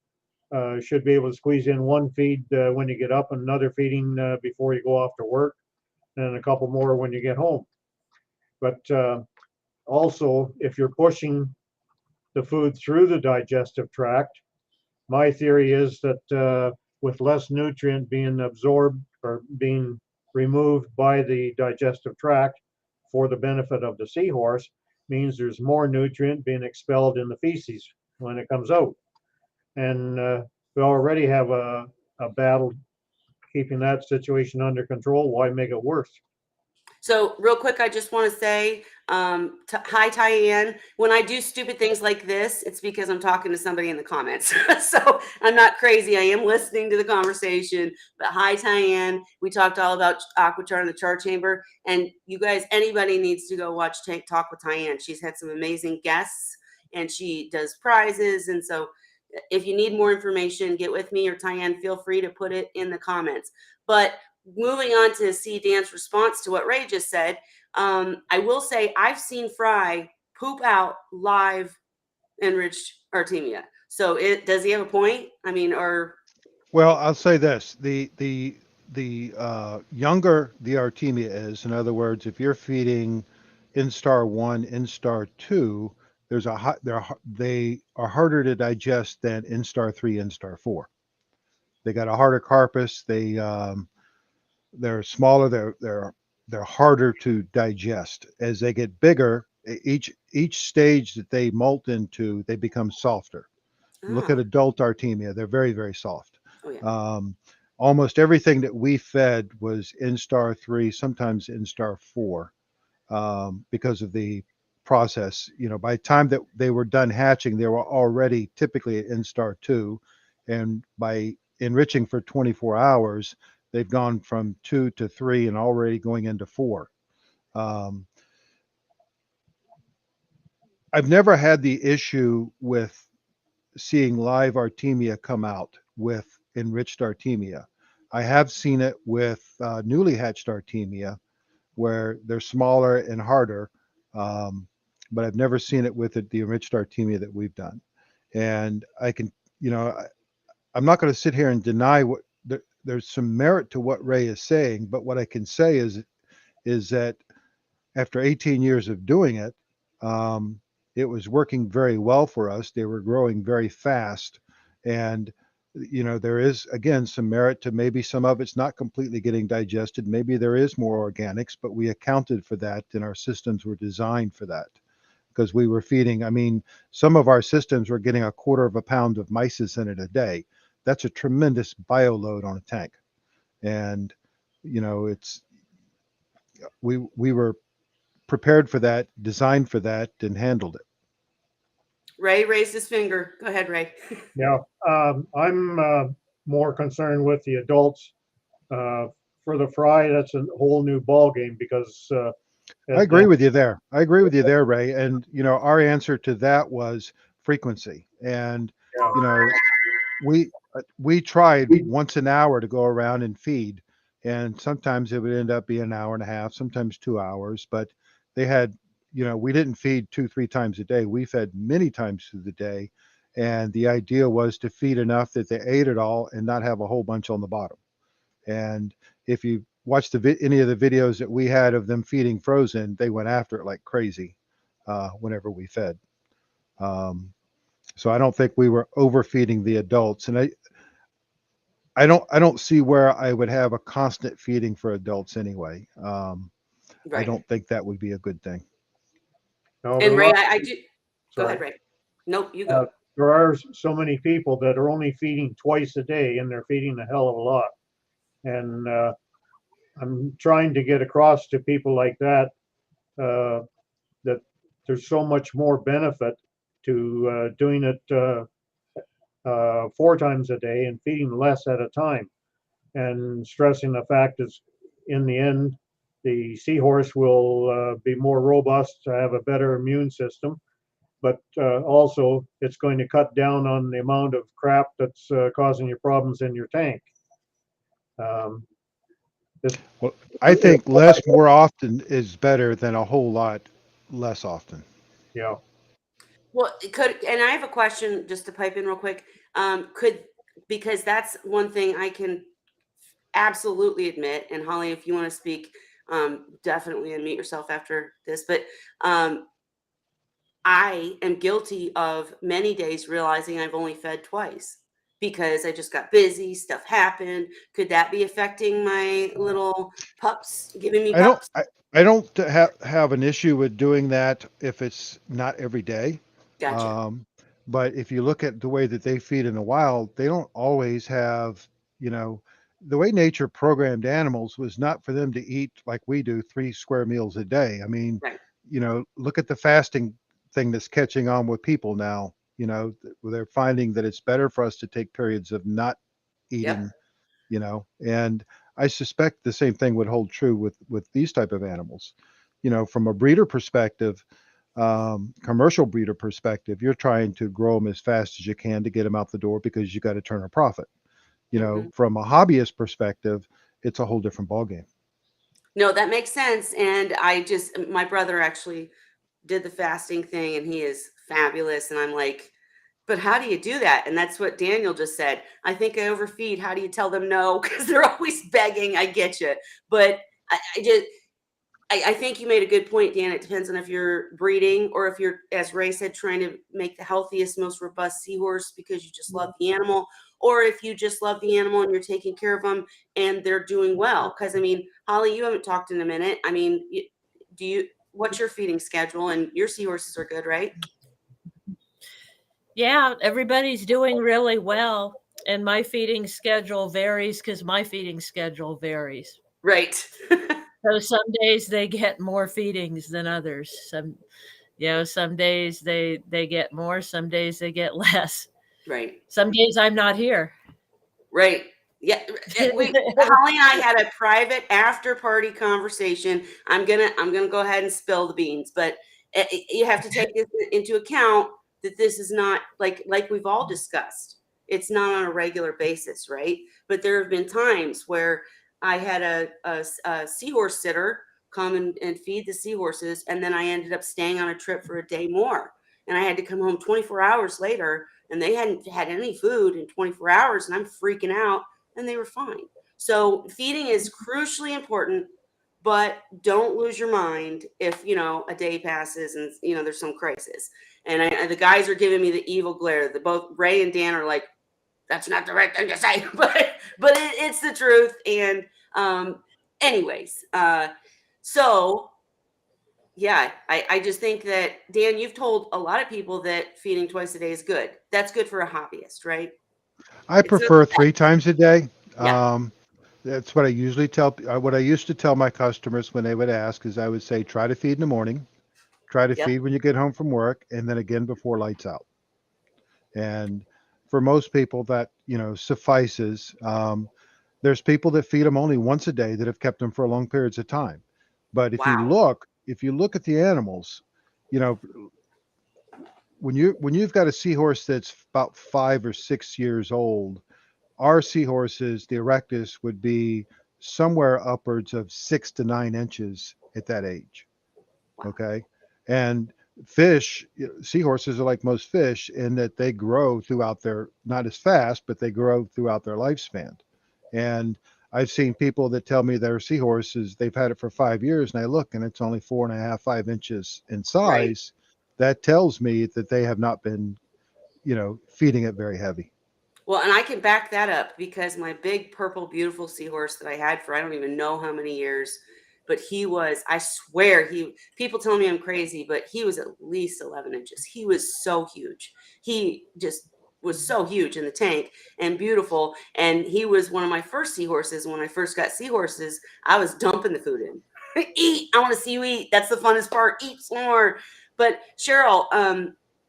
should be able to squeeze in 1 feed when you get up, and another feeding before you go off to work, and a couple more when you get home. But also, if you're pushing the food through the digestive tract. My theory is that with less nutrient being absorbed or being removed by the digestive tract for the benefit of the seahorse, means there's more nutrient being expelled in the feces when it comes out. And we already have a battle keeping that situation under control. Why make it worse? So real quick, I just want to say, hi, Tyann. When I do stupid things like this, it's because I'm talking to somebody in the comments. So I'm not crazy. I am listening to the conversation. But hi, Tyann. We talked all about Aquachar in the Char Chamber. And you guys, anybody needs to go watch Talk with Tyann. She's had some amazing guests and she does prizes. And so if you need more information, get with me or Tyann, feel free to put it in the comments. But moving on to see Dan's response to what Ray just said, I will say I've seen Fry poop out live enriched Artemia. So does he have a point? I mean, or Well, I'll say this: the younger the Artemia is, in other words, if you're feeding Instar 1, Instar 2, there's they are harder to digest than Instar 3, Instar 4. They got a harder carpus. They're smaller. They're harder to digest. As they get bigger, each stage that they molt into, they become softer. Look at adult Artemia; they're very, very soft. oh yeah. Almost everything that we fed was Instar 3, sometimes Instar 4, because of the process. You know, by the time that they were done hatching, they were already typically at Instar 2, and by enriching for 24 hours, they've gone from 2 to 3 and already going into 4. Um, I've never had the issue with seeing live Artemia come out with enriched Artemia. I have seen it with newly hatched Artemia where they're smaller and harder, but I've never seen it with the enriched Artemia that we've done. And I can, I'm not going to sit here and deny there's some merit to what Ray is saying, but what I can say is that after 18 years of doing it, it was working very well for us. They were growing very fast. And, there is, again, some merit to maybe some of it's not completely getting digested. Maybe there is more organics, but we accounted for that and our systems were designed for that because we were feeding. I mean, some of our systems were getting 1/4 pound of mysis in it a day. That's a tremendous bio load on a tank. And, we were prepared for that, designed for that, and handled it. Ray raised his finger. Go ahead, Ray. Yeah, I'm more concerned with the adults. For the fry, that's a whole new ball game because I agree with you there. I agree with you there, Ray. And our answer to that was frequency. And we tried once an hour to go around and feed, and sometimes it would end up being an hour and a half, sometimes 2 hours. But they had, we didn't feed 2-3 times a day. We fed many times through the day, and the idea was to feed enough that they ate it all and not have a whole bunch on the bottom. And if you watch any of the videos that we had of them feeding frozen, they went after it like crazy whenever we fed. So I don't think we were overfeeding the adults, and I don't see where I would have a constant feeding for adults anyway. I don't think that would be a good thing. no, And Ray, I do. Go sorry. ahead, Ray. Nope, you go. There are so many people that are only feeding twice a day, and they're feeding a hell of a lot. And I'm trying to get across to people like that that there's so much more benefit to doing it 4 times a day and feeding less at a time, and stressing the fact is, in the end, the seahorse will be more robust, to have a better immune system, but also it's going to cut down on the amount of crap that's causing you problems in your tank. Well, I think less more often is better than a whole lot less often. Yeah. Well, and I have a question just to pipe in real quick. Because that's one thing I can absolutely admit, and Holly, if you want to speak, definitely unmute yourself after this, but I am guilty of many days realizing I've only fed twice because I just got busy, stuff happened. Could that be affecting my little pups, giving me I don't pups? I don't have an issue with doing that if it's not every day. Gotcha. Um, but if you look at the way that they feed in the wild, they don't always have, you know, the way nature programmed animals was not for them to eat like we do 3 square meals a day. I mean, Right. look at the fasting thing that's catching on with people now. They're finding that it's better for us to take periods of not Yep. eating, and I suspect the same thing would hold true with these type of animals. From a breeder perspective, commercial breeder perspective, you're trying to grow them as fast as you can to get them out the door because you got to turn a profit. Hmm. From a hobbyist perspective, it's a whole different ballgame. No, that makes sense. And my brother actually did the fasting thing and he is fabulous. And I'm like, but how do you do that? And that's what Daniel just said. I think I overfeed. How do you tell them no? Because they're always begging. I get you. But I think you made a good point, Dan. It depends on if you're breeding or if you're, as Ray said, trying to make the healthiest, most robust seahorse because you just love the animal, or if you just love the animal and you're taking care of them and they're doing well. Because I mean, Holly, you haven't talked in a minute. I mean, do you? What's your feeding schedule? And your seahorses are good, right? Yeah, everybody's doing really well. And my feeding schedule varies because my feeding schedule varies. Right. So some days they get more feedings than others. Some days they get more, some days they get less. Right. Some days I'm not here. Right. Yeah. We Holly and I had a private after party conversation. I'm gonna go ahead and spill the beans, but you have to take this into account that this is not like we've all discussed. It's not on a regular basis, right? But there have been times where I had a seahorse sitter come and feed the seahorses, and then I ended up staying on a trip for a day more, and I had to come home 24 hours later and they hadn't had any food in 24 hours and I'm freaking out and they were fine. So feeding is crucially important, but don't lose your mind if, a day passes and, there's some crisis. And the guys are giving me the evil glare. Both Ray and Dan are like, that's not the right thing to say, but it's the truth. And anyways, so yeah, I just think that, Dan, you've told a lot of people that feeding twice a day is good. That's good for a hobbyist, right? I It's not prefer the best. 3 times a day. Yeah. That's what I usually tell. What I used to tell my customers when they would ask is I would say try to feed in the morning, try to Yep. feed when you get home from work, and then again before lights out. And for most people, that suffices. There's people that feed them only once a day that have kept them for long periods of time. But Wow. if you look at the animals, you know, when you've got a seahorse that's about 5 or 6 years old, our seahorses, the erectus, would be somewhere upwards of 6 to 9 inches at that age. Wow. Okay, and seahorses are like most fish in that they grow throughout their, not as fast, but they grow throughout their lifespan. And I've seen people that tell me their seahorses, they've had it for 5 years, and I look and it's only 4.5, 5 inches in Right. size. That tells me that they have not been, feeding it very heavy. Well, and I can back that up because my big purple beautiful seahorse that I had for I don't even know how many years, but I swear people tell me I'm crazy, but he was at least 11 inches. He was so huge. He just was so huge in the tank and beautiful. And he was one of my first seahorses. When I first got seahorses, I was dumping the food in. Eat. I want to see you eat. That's the funnest part. Eat some more. But Cheryl,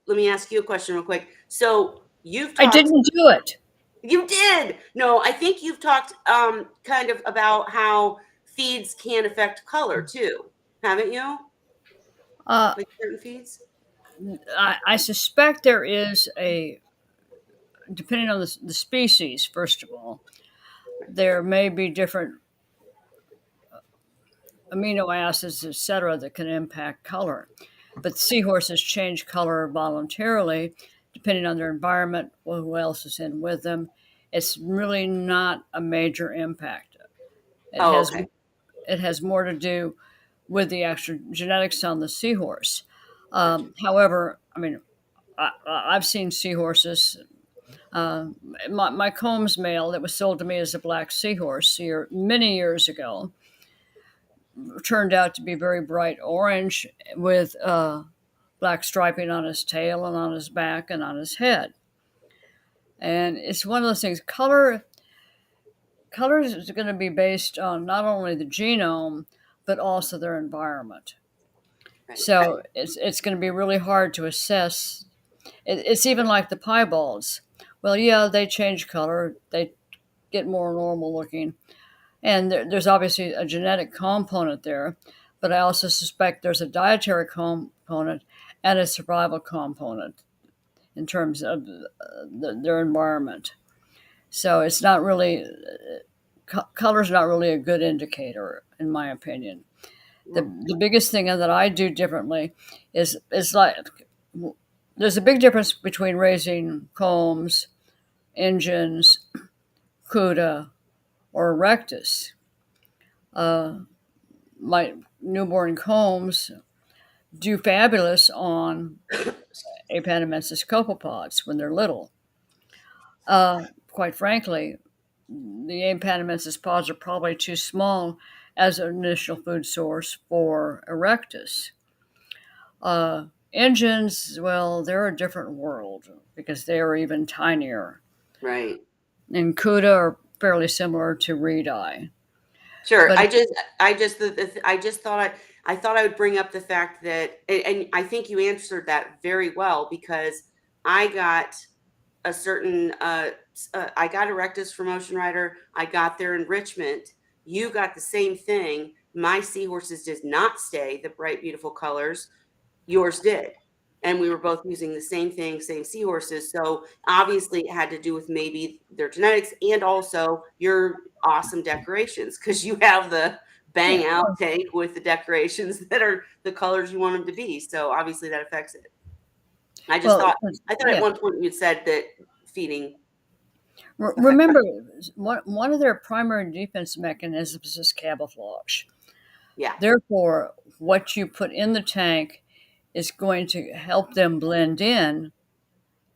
let me ask you a question real quick. So you've I talked didn't do it. you did. No, I think you've talked kind of about how feeds can affect color too, haven't you? Uh, Like certain feeds? I suspect there is depending on the species, first of all, there may be different amino acids, etc., that can impact color. But seahorses change color voluntarily depending on their environment, who else is in with them. It's really not a major impact. It Oh, has okay. it has more to do with the actual genetics on the seahorse. However, I mean, I've seen seahorses. My Combs male that was sold to me as a black seahorse many years ago turned out to be very bright orange with black striping on his tail and on his back and on his head. And it's one of those things. Color is going to be based on not only the genome but also their environment. Right. So it's going to be really hard to assess. It's even like the piebalds. Well, yeah, they change color. They get more normal looking. And there's obviously a genetic component there, but I also suspect there's a dietary component and a survival component in terms of their environment. So it's not really, color's not really a good indicator, in my opinion. The biggest thing that I do differently is like, there's a big difference between raising Combs, Injuns, Cuda, or Rectus. My newborn Combs do fabulous on Apanamensis copepods when they're little. Quite frankly, the Apanamensis pods are probably too small as an initial food source for Erectus. Injuns, well, they're a different world because they are even tinier. Right. And Cuda are fairly similar to reed-eye. Sure. But I just thought I thought I would bring up the fact that, and I think you answered that very well, because I got a certain, I got Erectus from Ocean Rider. I got their enrichment. You got the same thing. My seahorses did not stay the bright, beautiful colors. Yours did. And we were both using the same thing, same seahorses. So obviously it had to do with maybe their genetics and also your awesome decorations, because you have the bang out tank with the decorations that are the colors you want them to be. So obviously that affects it. I thought at one point you had said that feeding. Remember, one of their primary defense mechanisms is camouflage. Yeah. Therefore, what you put in the tank is going to help them blend in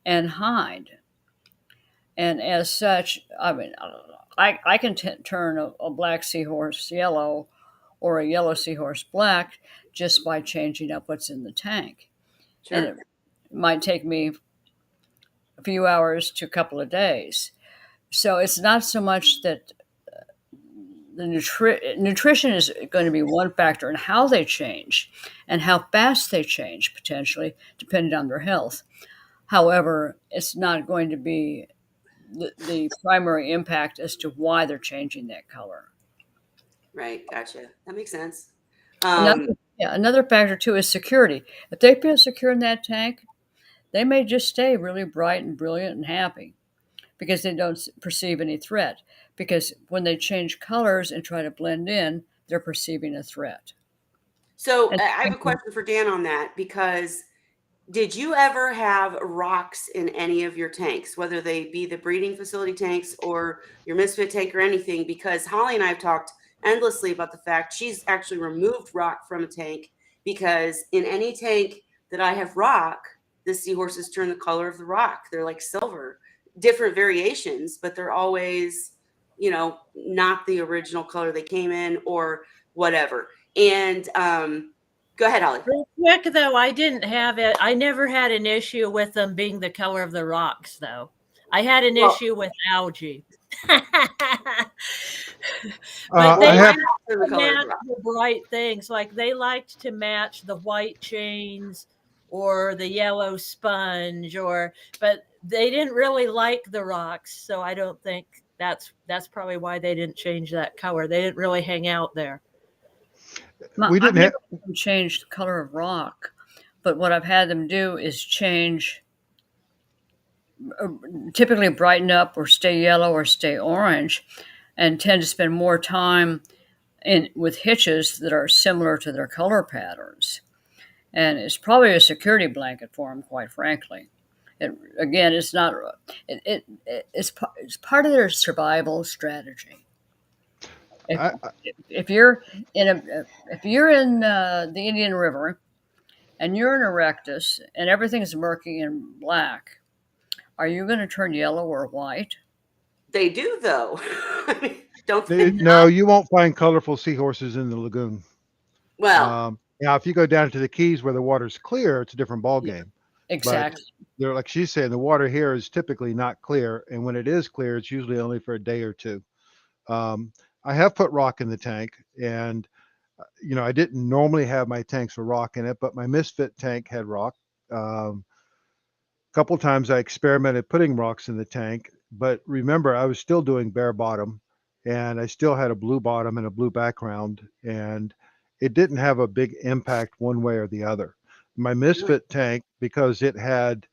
and hide. And as such, I mean, I can turn a black seahorse yellow or a yellow seahorse black just by changing up what's in the tank. Sure. And it might take me a few hours to a couple of days. So it's not so much that the nutrition is going to be one factor in how they change and how fast they change, potentially, depending on their health. However, it's not going to be the primary impact as to why they're changing that color. Right. Gotcha. That makes sense. Another factor, too, is security. If they feel secure in that tank, they may just stay really bright and brilliant and happy because they don't perceive any threat. Because when they change colors and try to blend in, they're perceiving a threat. So I have a question for Dan on that, because did you ever have rocks in any of your tanks, whether they be the breeding facility tanks or your misfit tank or anything? Because Holly and I have talked endlessly about the fact she's actually removed rock from a tank, because in any tank that I have rock, the seahorses turn the color of the rock. They're like silver, different variations, but they're always, not the original color they came in or whatever. And go ahead, Holly. Real quick, though, I didn't have it. I never had an issue with them being the color of the rocks, though. I had an issue with algae. But they liked to match the bright things. Like they liked to match the white chains or the yellow sponge, but they didn't really like the rocks. So I don't think that's probably why they didn't change that color. They didn't really hang out there. We didn't have change the color of rock, but what I've had them do is change, typically brighten up or stay yellow or stay orange, and tend to spend more time with hitches that are similar to their color patterns. And it's probably a security blanket for them, quite frankly. It's not. It's part of their survival strategy. If you're in the Indian River and you're an erectus and everything's murky and black, are you going to turn yellow or white? They do though. Don't They- they? no, you won't find colorful seahorses in the lagoon. Well, Now, if you go down to the Keys where the water's clear, it's a different ball Yeah. game. But Exactly. they're like she's saying, the water here is typically not clear, and when it is clear, it's usually only for a day or two. Um, I have put rock in the tank, and I didn't normally have my tanks with rock in it, but my Misfit tank had rock. A couple times I experimented putting rocks in the tank, but remember, I was still doing bare bottom, and I still had a blue bottom and a blue background, and it didn't have a big impact one way or the other. My Misfit tank, because it had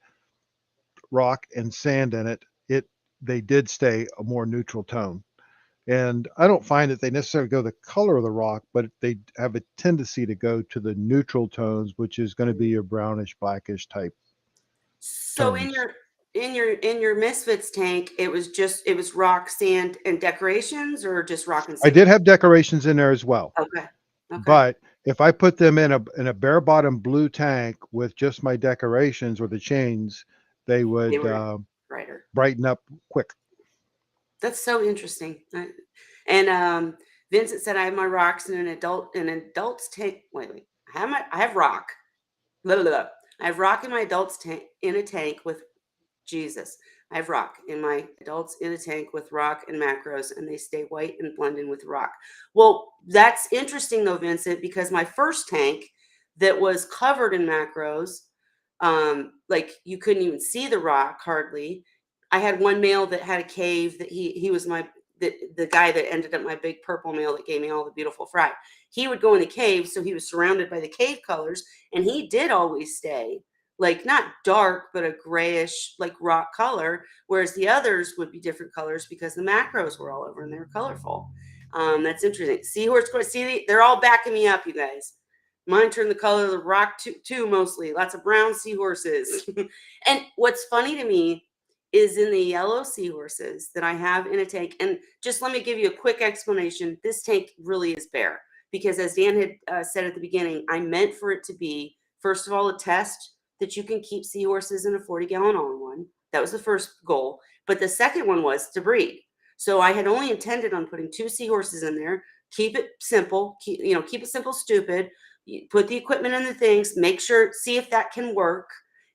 rock and sand in it, they did stay a more neutral tone. And I don't find that they necessarily go the color of the rock, but they have a tendency to go to the neutral tones, which is going to be your brownish, blackish type so tones. in your Misfits tank, it was rock, sand, and decorations, or just rock and I sand? did have decorations in there as well, Okay. Okay. but if I put them in a bare bottom blue tank with just my decorations or the chains, they They would were brighter. brighten up quick. That's so interesting. And Vincent said I have my rocks in an adult's tank. Wait. I have rock. Blah, blah, blah. I have rock in my adult's tank in a tank with Jesus. I have rock in my adults in a tank with rock and macros, and they stay white and blend in with rock. Well, that's interesting though, Vincent, because my first tank that was covered in macros, like you couldn't even see the rock hardly. I had one male that had a cave that he was the guy that ended up my big purple male that gave me all the beautiful fry. He would go in the cave, so he was surrounded by the cave colors, and he did always stay like not dark, but a grayish, like rock color, whereas the others would be different colors because the macros were all over and they were colorful. That's interesting. Seahorse, see, they're all backing me up, you guys. Mine turned the color of the rock too, mostly. Lots of brown seahorses. And what's funny to me is in the yellow seahorses that I have in a tank, and just let me give you a quick explanation. This tank really is bare because, as Dan had said at the beginning, I meant for it to be, first of all, a test that you can keep seahorses in a 40-gallon all-in-one. That was the first goal. But the second one was to breed. So I had only intended on putting 2 seahorses in there. Keep it simple. Keep it simple, stupid. You put the equipment in the things. Make sure, see if that can work,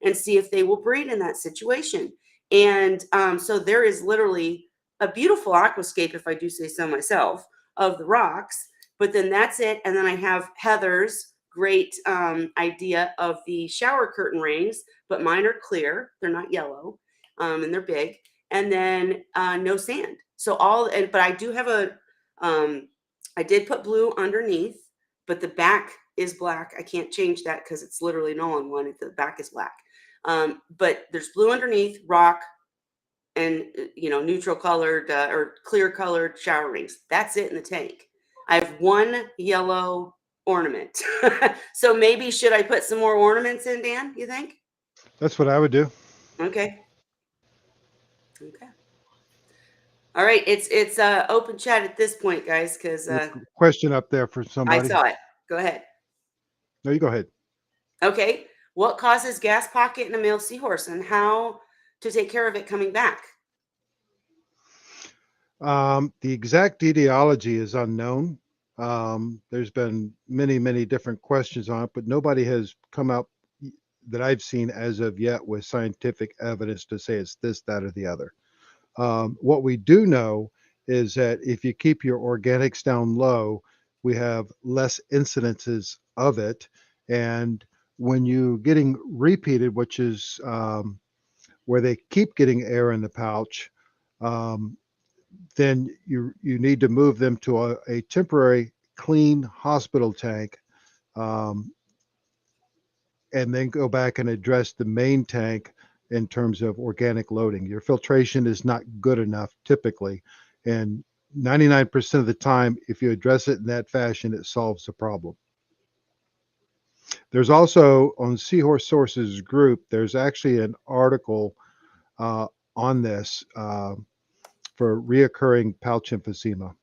and see if they will breed in that situation. And so there is literally a beautiful aquascape, if I do say so myself, of the rocks. But then that's it. And then I have Heather's great idea of the shower curtain rings, but mine are clear. They're not yellow, and they're big. And then no sand. So but I do have I did put blue underneath, but the back is black. I can't change that because it's literally an all-in-one. The back is black. But there's blue underneath, rock, and neutral colored or clear colored shower rings. That's it in the tank. I have one yellow ornament. So maybe should I put some more ornaments in, Dan, you think? That's what I would do. Okay. All right, it's open chat at this point, guys, because Question up there for I somebody. saw it. Go ahead. No, you go ahead. Okay, what causes gas pocket in a male seahorse, and how to take care of it coming back? The exact etiology is unknown. There's been many different questions on it, but nobody has come out that I've seen as of yet with scientific evidence to say it's this, that, or the other. What we do know is that if you keep your organics down low, we have less incidences of it. And when you're getting repeated, which is where they keep getting air in the pouch, then you need to move them to a temporary clean hospital tank, and then go back and address the main tank in terms of organic loading. Your filtration is not good enough typically, and 99% of the time, if you address it in that fashion, it solves the problem. There's also on Seahorse Sources group, there's actually an article on this for reoccurring pouch emphysema.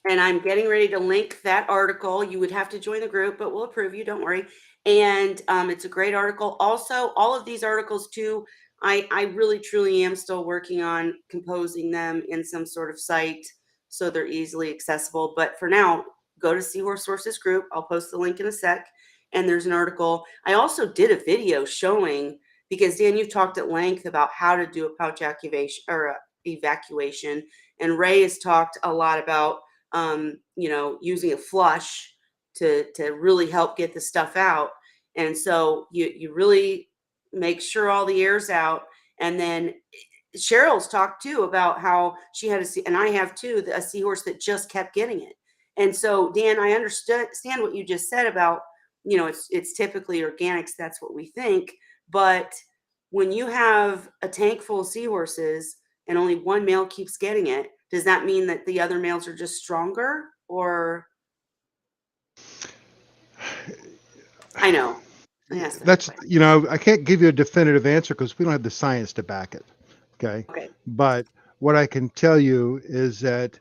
And I'm getting ready to link that article. You would have to join the group, but we'll approve you. Don't worry. And it's a great article. Also, all of these articles too, I really truly am still working on composing them in some sort of site so they're easily accessible. But for now, go to Seahorse Sources Group. I'll post the link in a sec. And there's an article. I also did a video showing, because Dan, you've talked at length about how to do a pouch activation or evacuation, and Ray has talked a lot about using a flush to really help get the stuff out. And so you really make sure all the air's out. And then Cheryl's talked too about how she had and I have too, a seahorse that just kept getting it. And so Dan, I understand what you just said about, it's typically organics. That's what we think. But when you have a tank full of seahorses and only one male keeps getting it, does that mean that the other males are just stronger? Or I know. That's, I can't give you a definitive answer because we don't have the science to back it. Okay. But what I can tell you is that,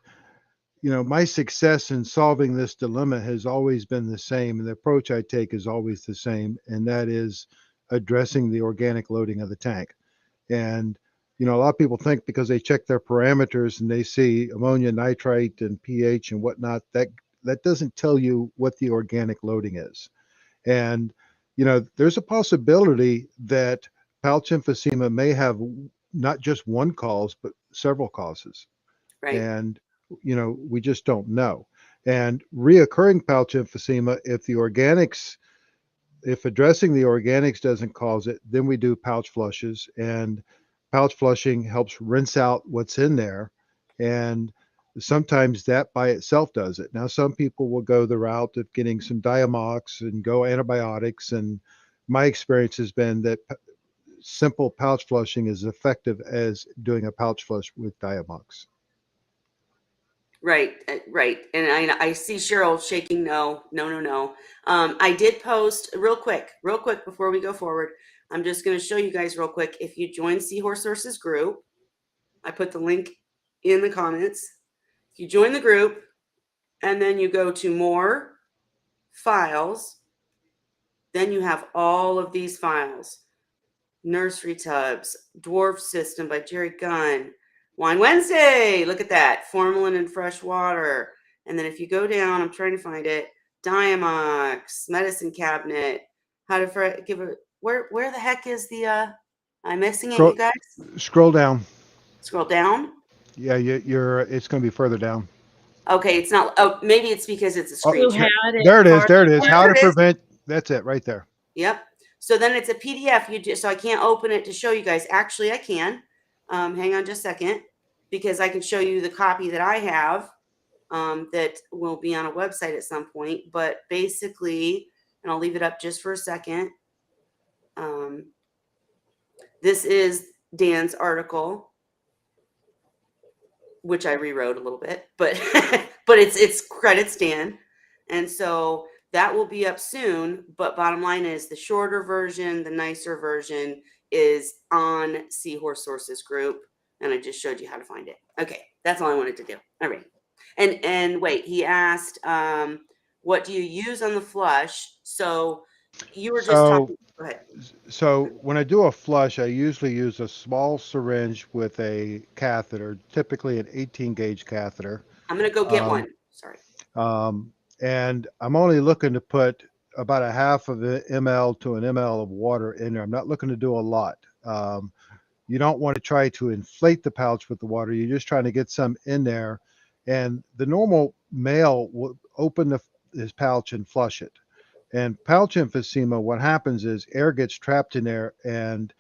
my success in solving this dilemma has always been the same. And the approach I take is always the same. And that is addressing the organic loading of the tank. And, a lot of people think because they check their parameters and they see ammonia, nitrite, and pH and whatnot, that doesn't tell you what the organic loading is. And, there's a possibility that pouch emphysema may have not just one cause, but several causes. Right. And, we just don't know. And reoccurring pouch emphysema, if addressing the organics doesn't cause it, then we do pouch flushes, and pouch flushing helps rinse out what's in there. And sometimes that by itself does it. Now, some people will go the route of getting some Diamox and go antibiotics. And my experience has been that simple pouch flushing is effective as doing a pouch flush with Diamox. Right. And I see Cheryl shaking no. I did post real quick before we go forward. I'm just going to show you guys real quick. If you join Seahorse Sources group, I put the link in the comments. If you join the group and then you go to more files, then you have all of these files. Nursery Tubs, Dwarf System by Jerry Gunn, Wine Wednesday, look at that, formalin and fresh water. And then if you go down, I'm trying to find it, Diamox, Medicine Cabinet, how to give a, where the heck is the, I'm missing it, you guys? Scroll down. Scroll down? Yeah, it's going to be further down. Okay, it's not, oh, maybe it's because it's a screenshot. There it is. How to prevent, that's it right there. Yep. So then it's a PDF. So I can't open it to show you guys. Actually, I can. Hang on just a second, because I can show you the copy that I have that will be on a website at some point. But basically, and I'll leave it up just for a second. This is Dan's article, which I rewrote a little bit, but but it's credits Dan. And so that will be up soon, but bottom line is the shorter version, the nicer version is on Seahorse Sources group. And I just showed you how to find it. Okay, that's all I wanted to do. All right. And wait, he asked, what do you use on the flush? So you were just talking. Go ahead. So when I do a flush, I usually use a small syringe with a catheter, typically an 18 gauge catheter. I'm going to go get one. Sorry. And I'm only looking to put about a half of an ml to an ml of water in there. I'm not looking to do a lot. You don't want to try to inflate the pouch with the water. You're just trying to get some in there. And the normal male will open his pouch and flush it. And pouch emphysema, what happens is air gets trapped in there, and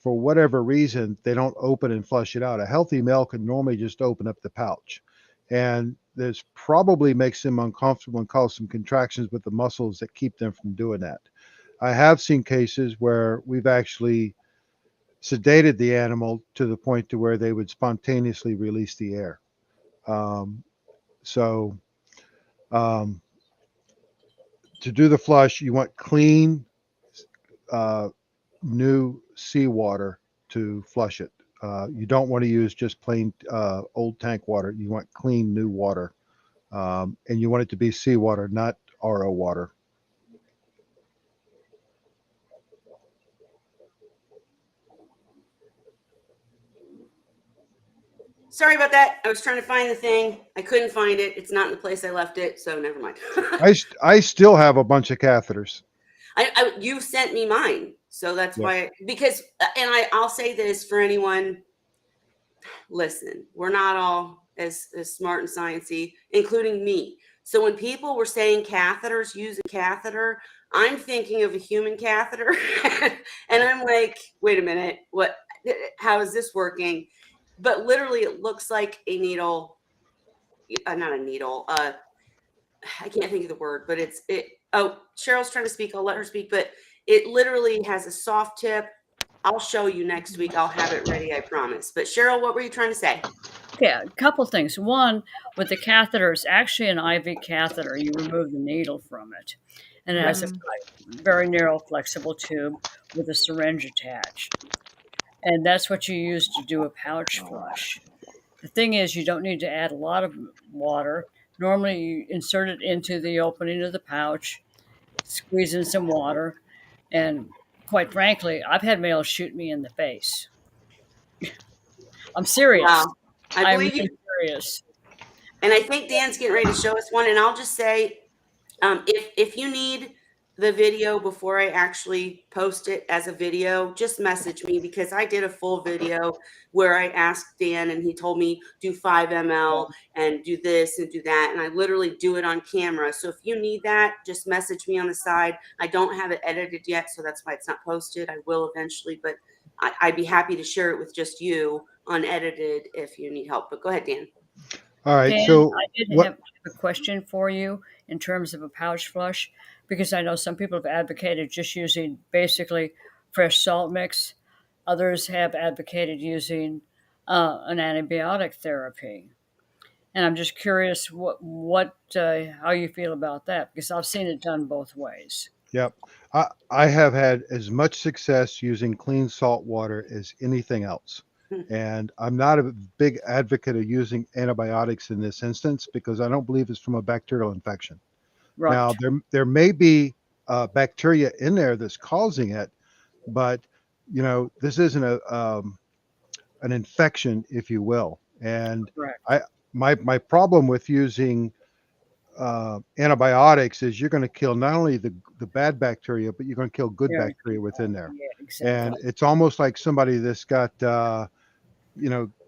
for whatever reason, they don't open and flush it out. A healthy male can normally just open up the pouch. And this probably makes them uncomfortable and cause some contractions with the muscles that keep them from doing that. I have seen cases where we've actually sedated the animal to the point to where they would spontaneously release the air. To do the flush, you want clean, new seawater to flush it. You don't want to use just plain old tank water. You want clean, new water. And you want it to be seawater, not RO water. Sorry about that. I was trying to find the thing. I couldn't find it. It's not in the place I left it, so never mind. I still have a bunch of catheters. You sent me mine, so that's Yep. why. Because, and I'll say this for anyone. Listen, we're not all as smart and sciencey, including me. So when people were saying catheters, use a catheter, I'm thinking of a human catheter, and I'm like, wait a minute, what? How is this working? But literally, it looks like a needle. Not a needle. I can't think of the word, but it's it. Oh, Cheryl's trying to speak. I'll let her speak. But it literally has a soft tip. I'll show you next week. I'll have it ready. I promise. But Cheryl, what were you trying to say? Yeah, a couple things. One, with the catheter, it's actually an IV catheter. You remove the needle from it, and it has a very narrow, flexible tube with a syringe attached. And that's what you use to do a pouch flush. The thing is, you don't need to add a lot of water. Normally, you insert it into the opening of the pouch, squeeze in some water, and quite frankly, I've had males shoot me in the face. I'm serious. Wow. I I'm believe really you. serious. And I think Dan's getting ready to show us one. And I'll just say, if you need the video before I actually post it as a video, just message me, because I did a full video where I asked Dan and he told me do 5 ml and do this and do that. And I literally do it on camera. So if you need that, just message me on the side. I don't have it edited yet, so that's why it's not posted. I will eventually, but I'd be happy to share it with just you unedited if you need help. But go ahead, Dan. All right. Dan, So I did what? have a question for you in terms of a pouch flush, because I know some people have advocated just using basically fresh salt mix. Others have advocated using an antibiotic therapy. And I'm just curious how you feel about that, because I've seen it done both ways. Yep. I have had as much success using clean salt water as anything else. And I'm not a big advocate of using antibiotics in this instance because I don't believe it's from a bacterial infection. Right. Now, there may be bacteria in there that's causing it, but this isn't an infection, if you will. And Correct. my problem with using antibiotics is you're going to kill not only the bad bacteria, but you're going to kill good Yeah. bacteria within there. Yeah, exactly. And it's almost like somebody that's got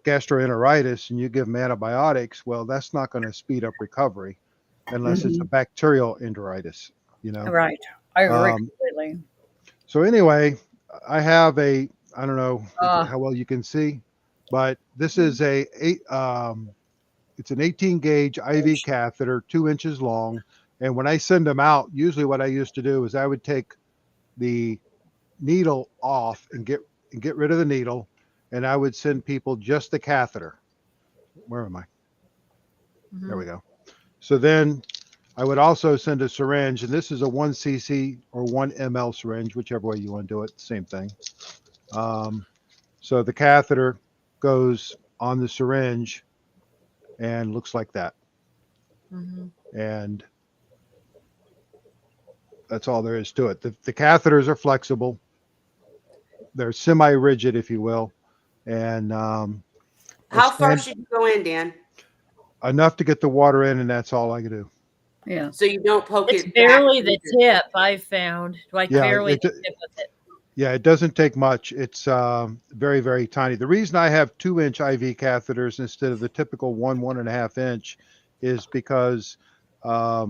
gastroenteritis and you give them antibiotics. Well, that's not going to speed up recovery unless it's a bacterial enteritis. Right. I agree Um, completely. So anyway, I have I don't know Uh, how well you can see, but this is it's an 18 gauge IV catheter, 2 inches long. And when I send them out, usually what I used to do is I would take the needle off and get rid of the needle, and I would send people just the catheter. Where am I? There we go. So then I would also send a syringe, and this is a 1 cc or 1 ml syringe, whichever way you want to do it, same thing. So the catheter goes on the syringe and looks like that. And that's all there is to it. The catheters are flexible. They're semi-rigid, if you will. And How far should you go in, Dan? enough to get the water in, and that's all I can do. Yeah. So you don't poke It's it barely back the tip, I've found. Like barely the tip of it. Yeah, it doesn't take much. It's very, very tiny. The reason I have 2-inch IV catheters instead of the typical 1.5 inch is because a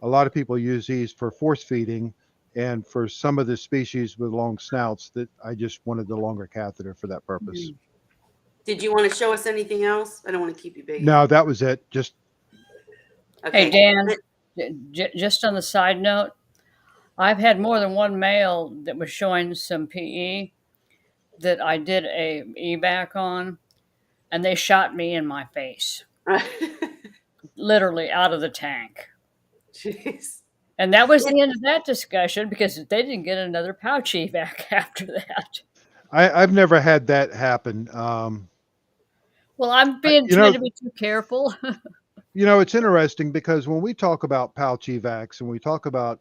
lot of people use these for force feeding, and for some of the species with long snouts, that I just wanted the longer catheter for that purpose. Did you want to show us anything else? I don't want to keep you big. No, that was it. Just Okay. Hey, Dan, just on the side note, I've had more than one male that was showing some PE that I did a evac on, and they shot me in my face, literally out of the tank. Jeez. And that was the end of that discussion because they didn't get another pouch evac after that. I've never had that happen. Well, I'm trying to be too careful. It's interesting because when we talk about pouch evacs and we talk about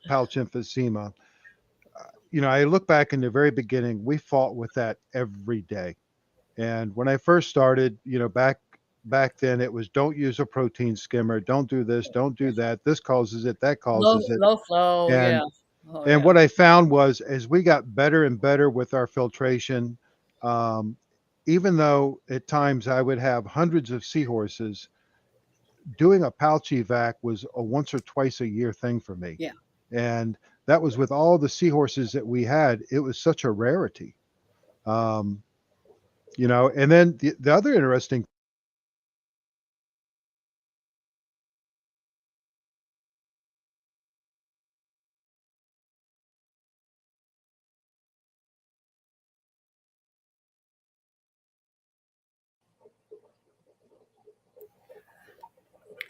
pouch emphysema, I look back in the very beginning, we fought with that every day. And when I first started, back then it was don't use a protein skimmer, don't do this, don't do that. This causes it, that causes it. Low flow, And yeah. Oh, and yeah. what I found was as we got better and better with our filtration, um, even though at times I would have hundreds of seahorses, doing a pouch evac was a once or twice a year thing for me. Yeah. And that was with all the seahorses that we had. It was such a rarity. Um, and then the other interesting.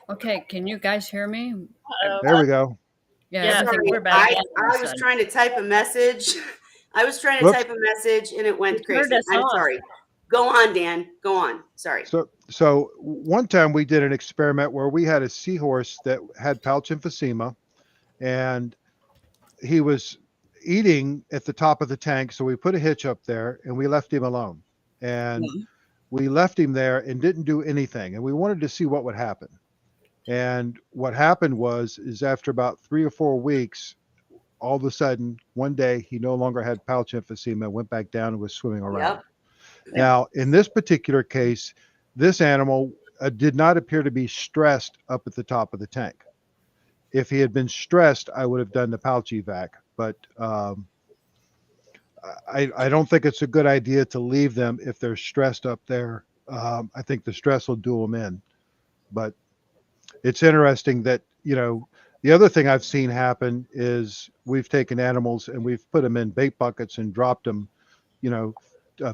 Okay, can you guys hear me? There we go. Yeah, Yeah, everything Sorry, we're went back. black all of I a was sudden. trying to type a message. I was trying to Whoops. type a message and it went You turned crazy. us I'm off. sorry. Go on, Dan. Go on. Sorry. So one time we did an experiment where we had a seahorse that had pouch emphysema, and he was eating at the top of the tank. So we put a hitch up there and we left him alone. And Yeah. we left him there and didn't do anything. And we wanted to see what would happen. And what happened is after about 3 or 4 weeks, all of a sudden, one day he no longer had pouch emphysema, went back down and was swimming around. Yep. Now, in this particular case, this animal did not appear to be stressed up at the top of the tank. If he had been stressed, I would have done the pouch evac, but I don't think it's a good idea to leave them if they're stressed up there. I think the stress will do them in. But it's interesting that, the other thing I've seen happen is we've taken animals and we've put them in bait buckets and dropped them,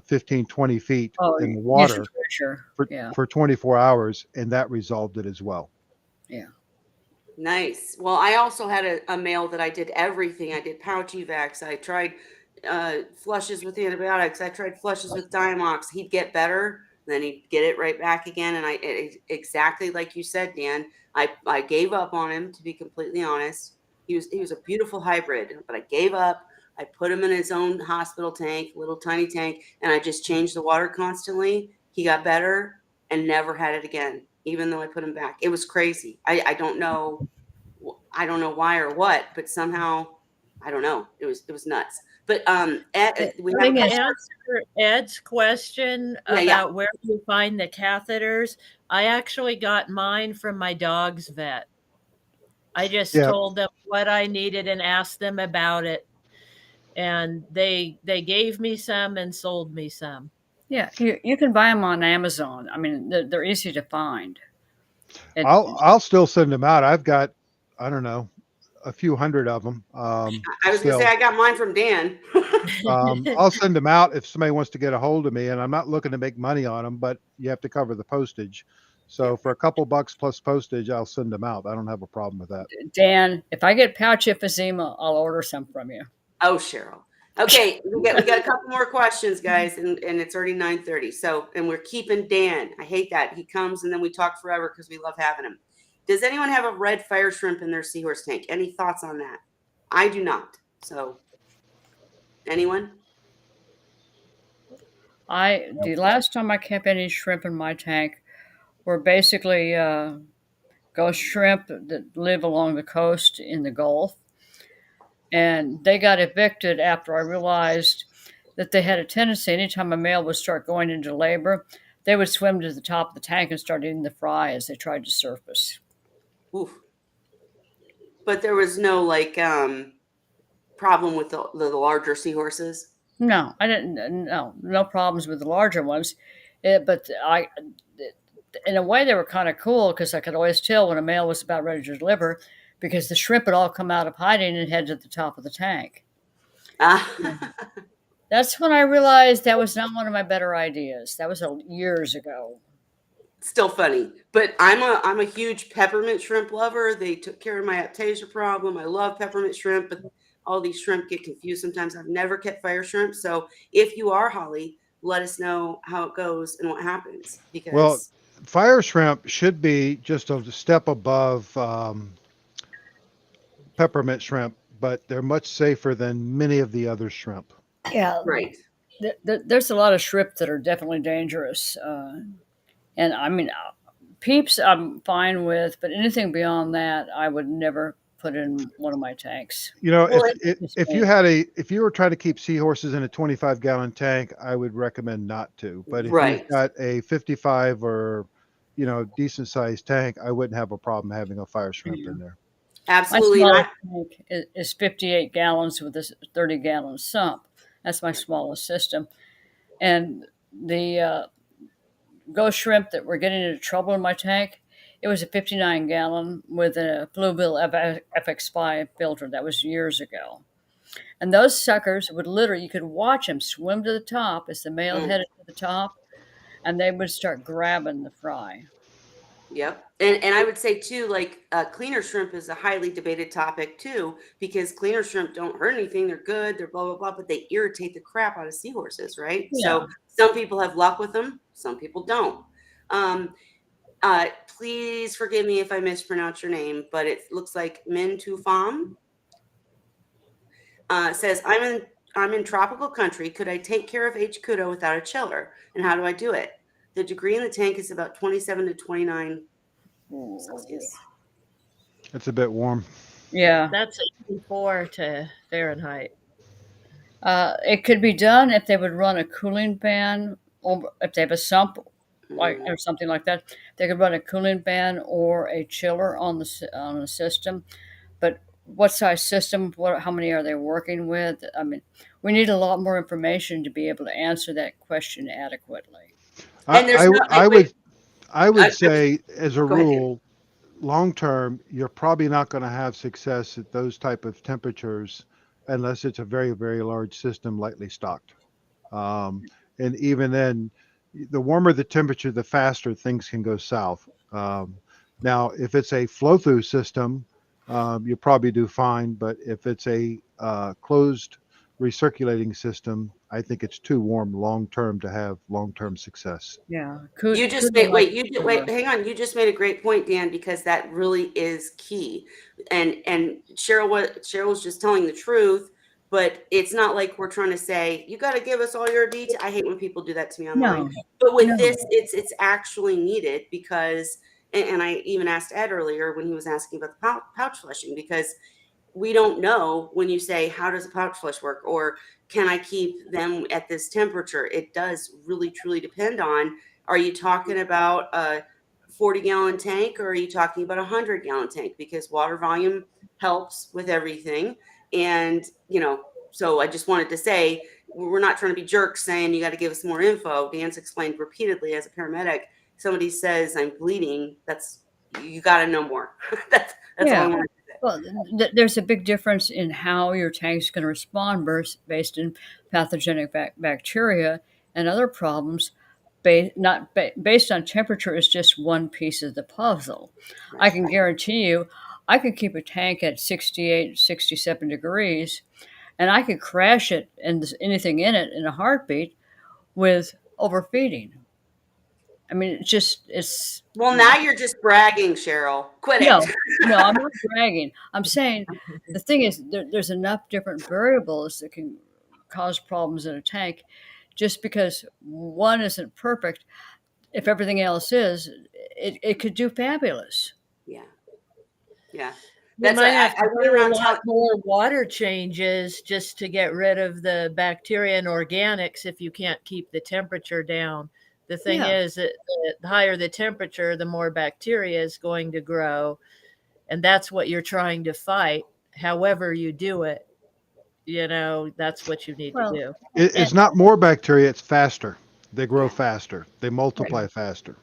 15, 20 feet Oh, in the use water pressure. for, Yeah. for 24 hours, and that resolved it as well. Yeah. Nice. Well, I also had a male that I did everything. I did pouch evacs. I tried flushes with antibiotics. I tried flushes with Diamox. He'd get better, then he'd get it right back again. And exactly like you said, Dan, I gave up on him, to be completely honest. He was a beautiful hybrid, but I gave up. I put him in his own hospital tank, little tiny tank, and I just changed the water constantly. He got better and never had it again, even though I put him back. It was crazy. I don't know. I don't know why or what, but somehow I don't know. It was nuts. But Ed, we have thing a is- To answer Ed's question Yeah. about where you find the catheters, I actually got mine from my dog's vet. I just Yeah. told them what I needed and asked them about it, and they gave me some and sold me some. Yeah, you can buy them on Amazon. I mean, they're easy to find. And I'll still send them out. I've got, I don't know, a few hundred of them. I was gonna say I got mine from Dan. I'll send them out if somebody wants to get a hold of me, and I'm not looking to make money on them, but you have to cover the postage. So for a couple bucks plus postage, I'll send them out. I don't have a problem with that. Dan, if I get pouch emphysema, I'll order some from you. Oh, Cheryl. Okay, we got a couple more questions, guys, and it's already 9:30. So, and we're keeping Dan. I hate that he comes and then we talk forever because we love having him. Does anyone have a red fire shrimp in their seahorse tank? Any thoughts on that? I do not. So, anyone? The last time I kept any shrimp in my tank were basically ghost shrimp that live along the coast in the Gulf. And they got evicted after I realized that they had a tendency, anytime a male would start going into labor, they would swim to the top of the tank and start eating the fry as they tried to surface. Oof. But there was no problem with the larger seahorses. No, I didn't. No problems with the larger ones. But in a way, they were kind of cool because I could always tell when a male was about ready to deliver because the shrimp had all come out of hiding and head to the top of the tank. That's when I realized that was not one of my better ideas. That was years ago. Still funny, but I'm a huge peppermint shrimp lover. They took care of my aptasia problem. I love peppermint shrimp, but all these shrimp get confused sometimes. I've never kept fire shrimp, so if you are, Holly, let us know how it goes and what happens. Because Well, fire shrimp should be just a step above peppermint shrimp, but they're much safer than many of the other shrimp. Yeah, right, There's a lot of shrimp that are definitely dangerous, and I mean, peeps I'm fine with, but anything beyond that, I would never put in one of my tanks. You know, Well, Just if you me. had if you were trying to keep seahorses in a 25-gallon tank, I would recommend not to. But if you've right. got a 55 or, you know, decent sized tank, I wouldn't have a problem having a fire shrimp Yeah. in there. My Absolutely. And smallest tank is 58 gallons with a 30-gallon sump. That's my smallest system. And the ghost shrimp that were getting into trouble in my tank, it was a 59-gallon with a Bluebill FX5 filter. That was years ago. And those suckers would literally, you could watch them swim to the top as the male mm, headed to the top, and they would start grabbing the fry. yep. And I would say too, like cleaner shrimp is a highly debated topic too, because cleaner shrimp don't hurt anything. They're good. They're blah blah blah, but they irritate the crap out of seahorses, right? Yeah. So some people have luck with them, some people don't. Um, please forgive me if I mispronounce your name, but it looks like Min Tu Pham. Says I'm in tropical country. Could I take care of H. Kudo without a chiller? And how do I do it? The degree in the tank is about 27 to 29 Celsius. It's a bit warm. Yeah. That's 84 to Fahrenheit. It could be done if they would run a cooling fan, or if they have a sump, like or something like that. They could run a cooling fan or a chiller on the system. But what size system? How many are they working with? I mean, we need a lot more information to be able to answer that question adequately. And there's no I wait. would I would I, say, as a go ahead, Dan. rule, long term, you're probably not going to have success at those type of temperatures unless it's a very, very large system lightly stocked. Um, and even then, the warmer the temperature, the faster things can go south. Now, if it's a flow through system, you probably do fine. But if it's a closed recirculating system, I think it's too warm long term to have long term success. Yeah, You just could made like wait, wait, hang on. You just made a great point, Dan, because that really is key. And Cheryl was just telling the truth, but it's not like we're trying to say, you got to give us all your details. I hate when people do that to me online. no, But with no, this, it's actually needed because and I even asked Ed earlier when he was asking about the pouch flushing, because we don't know when you say, how does a pouch flush work? Or can I keep them at this temperature? It does really truly depend on, are you talking about a 40-gallon tank or are you talking about a 100-gallon tank? Because water volume helps with everything. And, so I just wanted to say, we're not trying to be jerks saying you got to give us more info. Dan's explained repeatedly as a paramedic, somebody says I'm bleeding, you got to know more. that's all I yeah. want to say. Well, there's a big difference in how your tank's going to respond based in pathogenic bacteria and other problems. Based on temperature is just one piece of the puzzle. I Right. can guarantee you, I could keep a tank at 68, 67 degrees, and I could crash it and anything in it in a heartbeat with overfeeding. I mean, it's Well, now you're just bragging, Cheryl. Quit it. no, no, I'm not bragging. I'm saying the thing is there's enough different variables that can cause problems in a tank. Just because one isn't perfect, if everything else is, it could do fabulous. Yeah. Yeah. You That's might have I to went do a around lot more water changes just to get rid of the bacteria and organics if you can't keep the temperature down. The thing Yeah. is that the higher the temperature, the more bacteria is going to grow. And that's what you're trying to fight. However you do it, that's what you need to Well, do. It's not more bacteria, it's faster. They grow Yeah. faster, they multiply faster.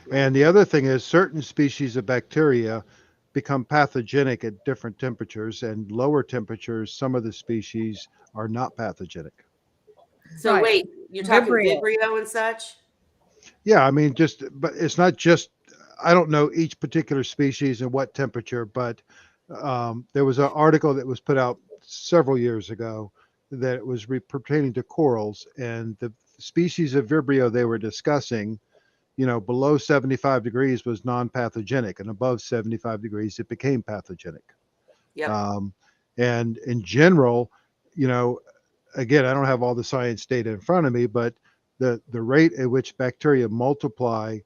Yeah. And the other thing is, certain species of bacteria become pathogenic at different temperatures, and lower temperatures, some of the species are not pathogenic. So right. wait, you're talking Vibrio. Vibrio and such? Yeah, I mean, but it's not just, I don't know each particular species and what temperature, but there was an article that was put out several years ago that was pertaining to corals, and the species of Vibrio they were discussing, below 75 degrees was non-pathogenic, and above 75 degrees it became pathogenic. Yep. And in general, you know, again, I don't have all the science data in front of me, but the rate at which bacteria multiply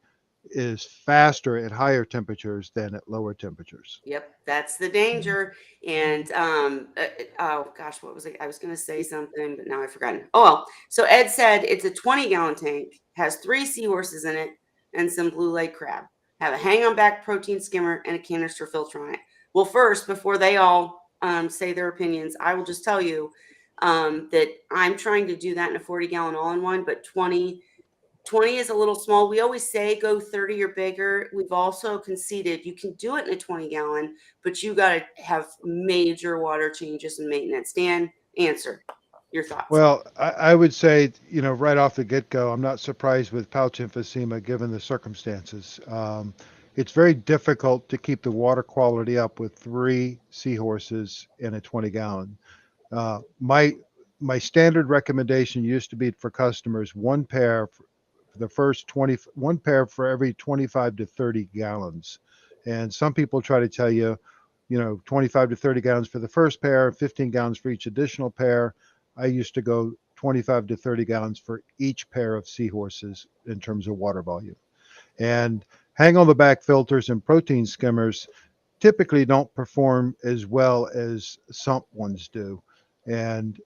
is faster at higher temperatures than at lower temperatures. Yep, that's the danger. And oh gosh, what was it? I was going to say something, but now I've forgotten. Oh well. So Ed said it's a 20-gallon tank, has 3 seahorses in it, and some blue leg crab. Have a hang-on back protein skimmer and a canister filter on it. Well, first, before they all say their opinions, I will just tell you that I'm trying to do that in a 40-gallon all-in-one, but 20 is a little small. We always say go 30 or bigger. We've also conceded you can do it in a 20-gallon, but you got to have major water changes and maintenance. Dan, answer your thoughts. Well, I would say, right off the get-go, I'm not surprised with pouch emphysema given the circumstances. It's very difficult to keep the water quality up with 3 seahorses in a 20-gallon. My standard recommendation used to be for customers one pair for the first 20, one pair for every 25 to 30 gallons. And some people try to tell you, 25 to 30 gallons for the first pair, 15 gallons for each additional pair. I used to go 25 to 30 gallons for each pair of seahorses in terms of water volume. And hang on the back filters and protein skimmers typically don't perform as well as sump ones do. And,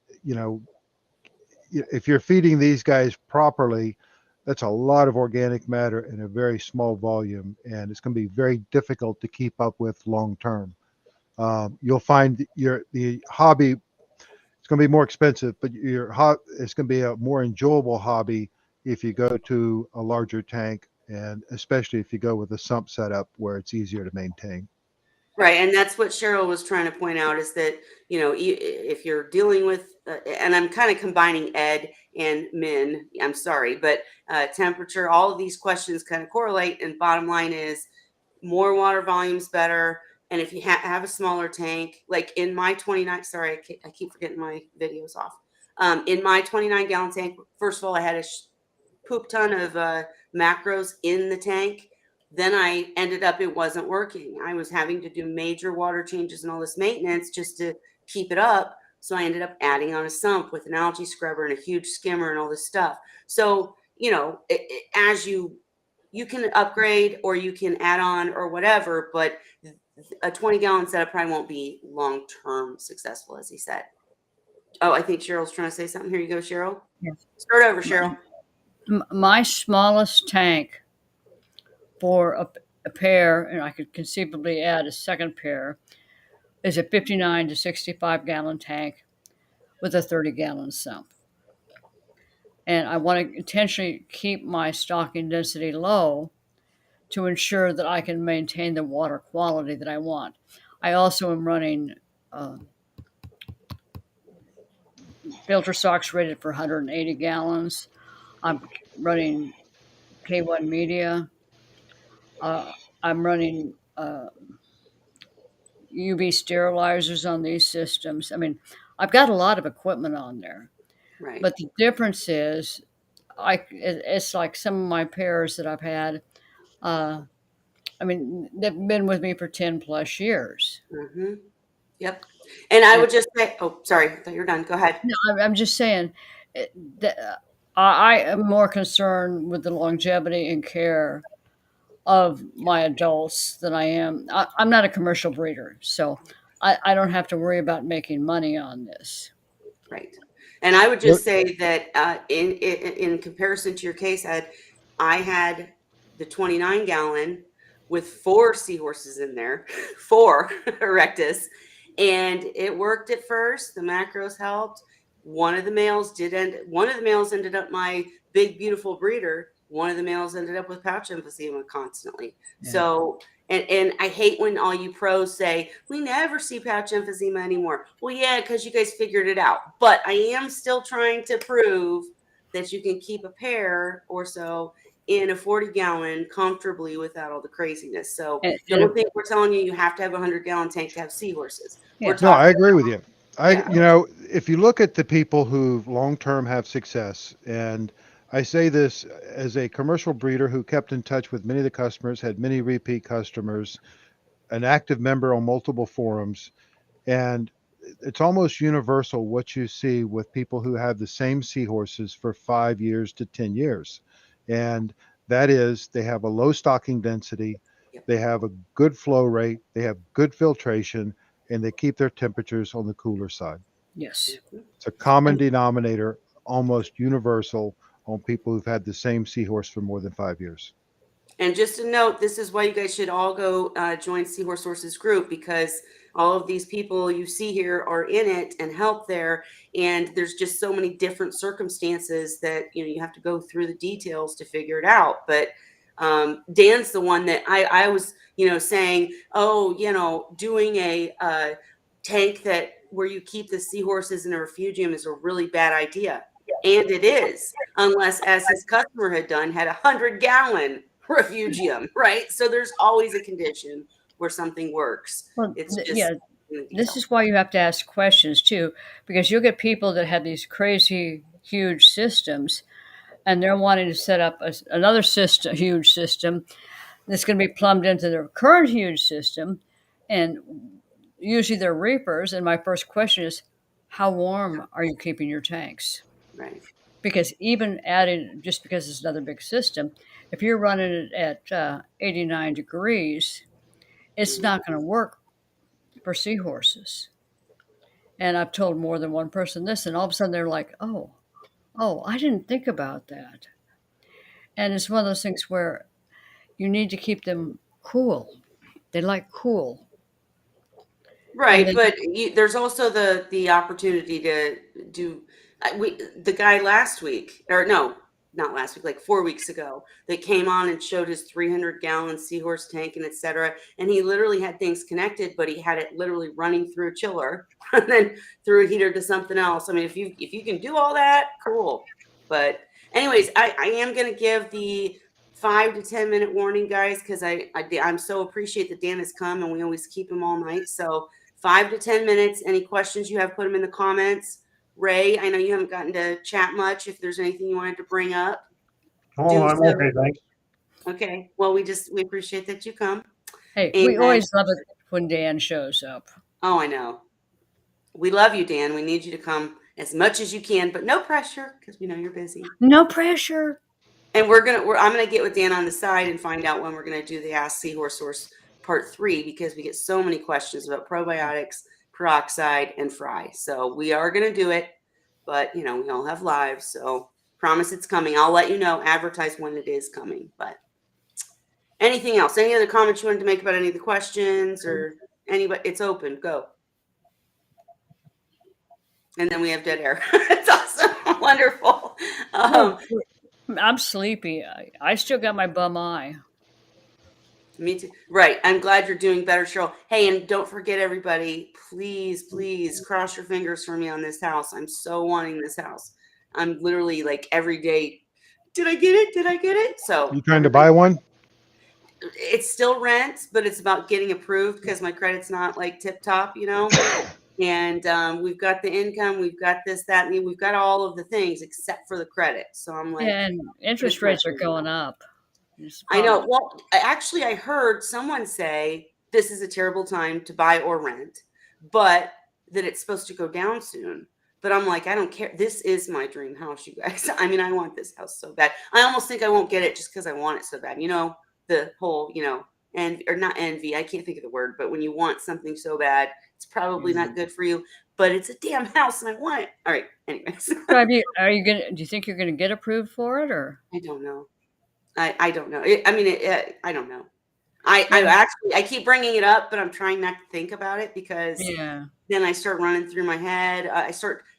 if you're feeding these guys properly, that's a lot of organic matter in a very small volume, and it's going to be very difficult to keep up with long term. You'll find the hobby, it's going to be more expensive, but it's going to be a more enjoyable hobby if you go to a larger tank, and especially if you go with a sump setup where it's easier to maintain. Right, and that's what Cheryl was trying to point out is that, if you're dealing with, and I'm kind of combining Ed and Min, I'm sorry, but temperature, all of these questions kind of correlate. And bottom line is more water volume's better. And if you have a smaller tank, like in my 29, sorry, I keep forgetting my videos off. In my 29-gallon tank, first of all, I had a poop ton of macros in the tank. Then I ended up, it wasn't working. I was having to do major water changes and all this maintenance just to keep it up. So I ended up adding on a sump with an algae scrubber and a huge skimmer and all this stuff. So, as you can upgrade or you can add on or whatever, but a 20-gallon setup probably won't be long-term successful, as he said. Oh, I think Cheryl's trying to say something. Here you go, Cheryl. Yes. Start over, Cheryl. My smallest tank for a pair, and I could conceivably add a second pair, is a 59 to 65 gallon tank with a 30-gallon sump. And I want to intentionally keep my stocking density low to ensure that I can maintain the water quality that I want. I also am running filter stocks rated for 180 gallons. I'm running K1 media. I'm running UV sterilizers on these systems. I mean, I've got a lot of equipment on there. Right. But the difference is, it's like some of my pairs that I've had. They've been with me for 10 plus years. Mm-hmm. Yep. And I would just say, oh, sorry, I thought you were done. Go ahead. No, I'm just saying that I am more concerned with the longevity and care of my adults than I am. I'm not a commercial breeder, so I don't have to worry about making money on this. Right. And I would just say that in comparison to your case, Ed, I had the 29-gallon with 4 seahorses in there, 4 erectus, and it worked at first. The macros helped. One of the males ended up my big, beautiful breeder. One of the males ended up with pouch emphysema constantly. Yeah. So, and I hate when all you pros say, we never see pouch emphysema anymore. Well, yeah, because you guys figured it out. But I am still trying to prove that you can keep a pair or so in a 40-gallon comfortably without all the craziness. So don't think we're telling you have to have a 100-gallon tank to have seahorses. Yeah. No, I agree with you. If you look at the people who long-term have success, and I say this as a commercial breeder who kept in touch with many of the customers, had many repeat customers, an active member on multiple forums. And it's almost universal what you see with people who have the same seahorses for 5 years to 10 years. And that is they have a low stocking density, Yep. they have a good flow rate, they have good filtration, and they keep their temperatures on the cooler side. Yes. It's a common denominator, almost universal on people who've had the same seahorse for more than 5 years. And just a note, this is why you guys should all go join Seahorse Sources group, because all of these people you see here are in it and help there. And there's just so many different circumstances that, you have to go through the details to figure it out. But Dan's the one that I was, saying, oh, doing a tank where you keep the seahorses in a refugium is a really bad idea. And it is, unless, as his customer had done, had 100-gallon refugium, right? So there's always a condition where something works. Well, It's just yeah, this is why you have to ask questions too, because you'll get people that have these crazy huge systems, and they're wanting to set up another system, huge system that's going to be plumbed into their current huge system, and usually they're reapers. And my first question is, how warm are you keeping your tanks? right. Because even adding, just because it's another big system, if you're running it at 89 degrees, it's not going to work for seahorses. And I've told more than one person this, and all of a sudden they're like, oh, I didn't think about that. And it's one of those things where you need to keep them cool. They like cool. And Right, then, but there's also the opportunity to do. The guy last week, or no, not last week, like 4 weeks ago, that came on and showed his 300-gallon seahorse tank and etc. And he literally had things connected, but he had it literally running through a chiller and then through a heater to something else. I mean, if you can do all that, cool. But anyways, I am gonna give the 5 to 10 minute warning, guys, because I'm so appreciate that Dan has come and we always keep him all night. So 5 to 10 minutes. Any questions you have, put them in the comments. Ray, I know you haven't gotten to chat much. If there's anything you wanted to bring up, Oh, do I'm so. okay, thanks. Okay. Well, we appreciate that you come. hey, And we always love it when Dan shows up. oh, I know. We love you, Dan. We need you to come as much as you can, but no pressure because we know you're busy. No pressure. And I'm gonna get with Dan on the side and find out when we're gonna do the Ask Seahorse Source Part 3, because we get so many questions about probiotics, peroxide, and fry. So we are gonna do it, but we all have lives, so promise it's coming. I'll let you know, advertise when it is coming. But anything else? Any other comments you wanted to make about any of the questions or anybody? It's open. Go. And then we have dead air. It's awesome. Wonderful. I'm sleepy. I still got my bum eye. Me too. Right. I'm glad you're doing better, Cheryl. Hey, and don't forget, everybody, please cross your fingers for me on this house. I'm so wanting this house. I'm literally like every day. Did I get it? Did I get it? So You trying to buy one? it's still rent, but it's about getting approved because my credit's not like tip top, And we've got the income, we've got this, that, and we've got all of the things except for the credit. So I'm like, And interest rates are going up. I know. Well, actually, I heard someone say this is a terrible time to buy or rent, but that it's supposed to go down soon. But I'm like, I don't care. This is my dream house, you guys. I mean, I want this house so bad. I almost think I won't get it just because I want it so bad. The whole, and or not envy. I can't think of the word, but when you want something so bad, it's probably not good for you. But it's a damn house, and I want it. All right. Anyways, Do you think you're gonna get approved for it, or? I don't know. I don't know. I don't know. I keep bringing it up, but I'm trying not to think about it because then I start running through my head.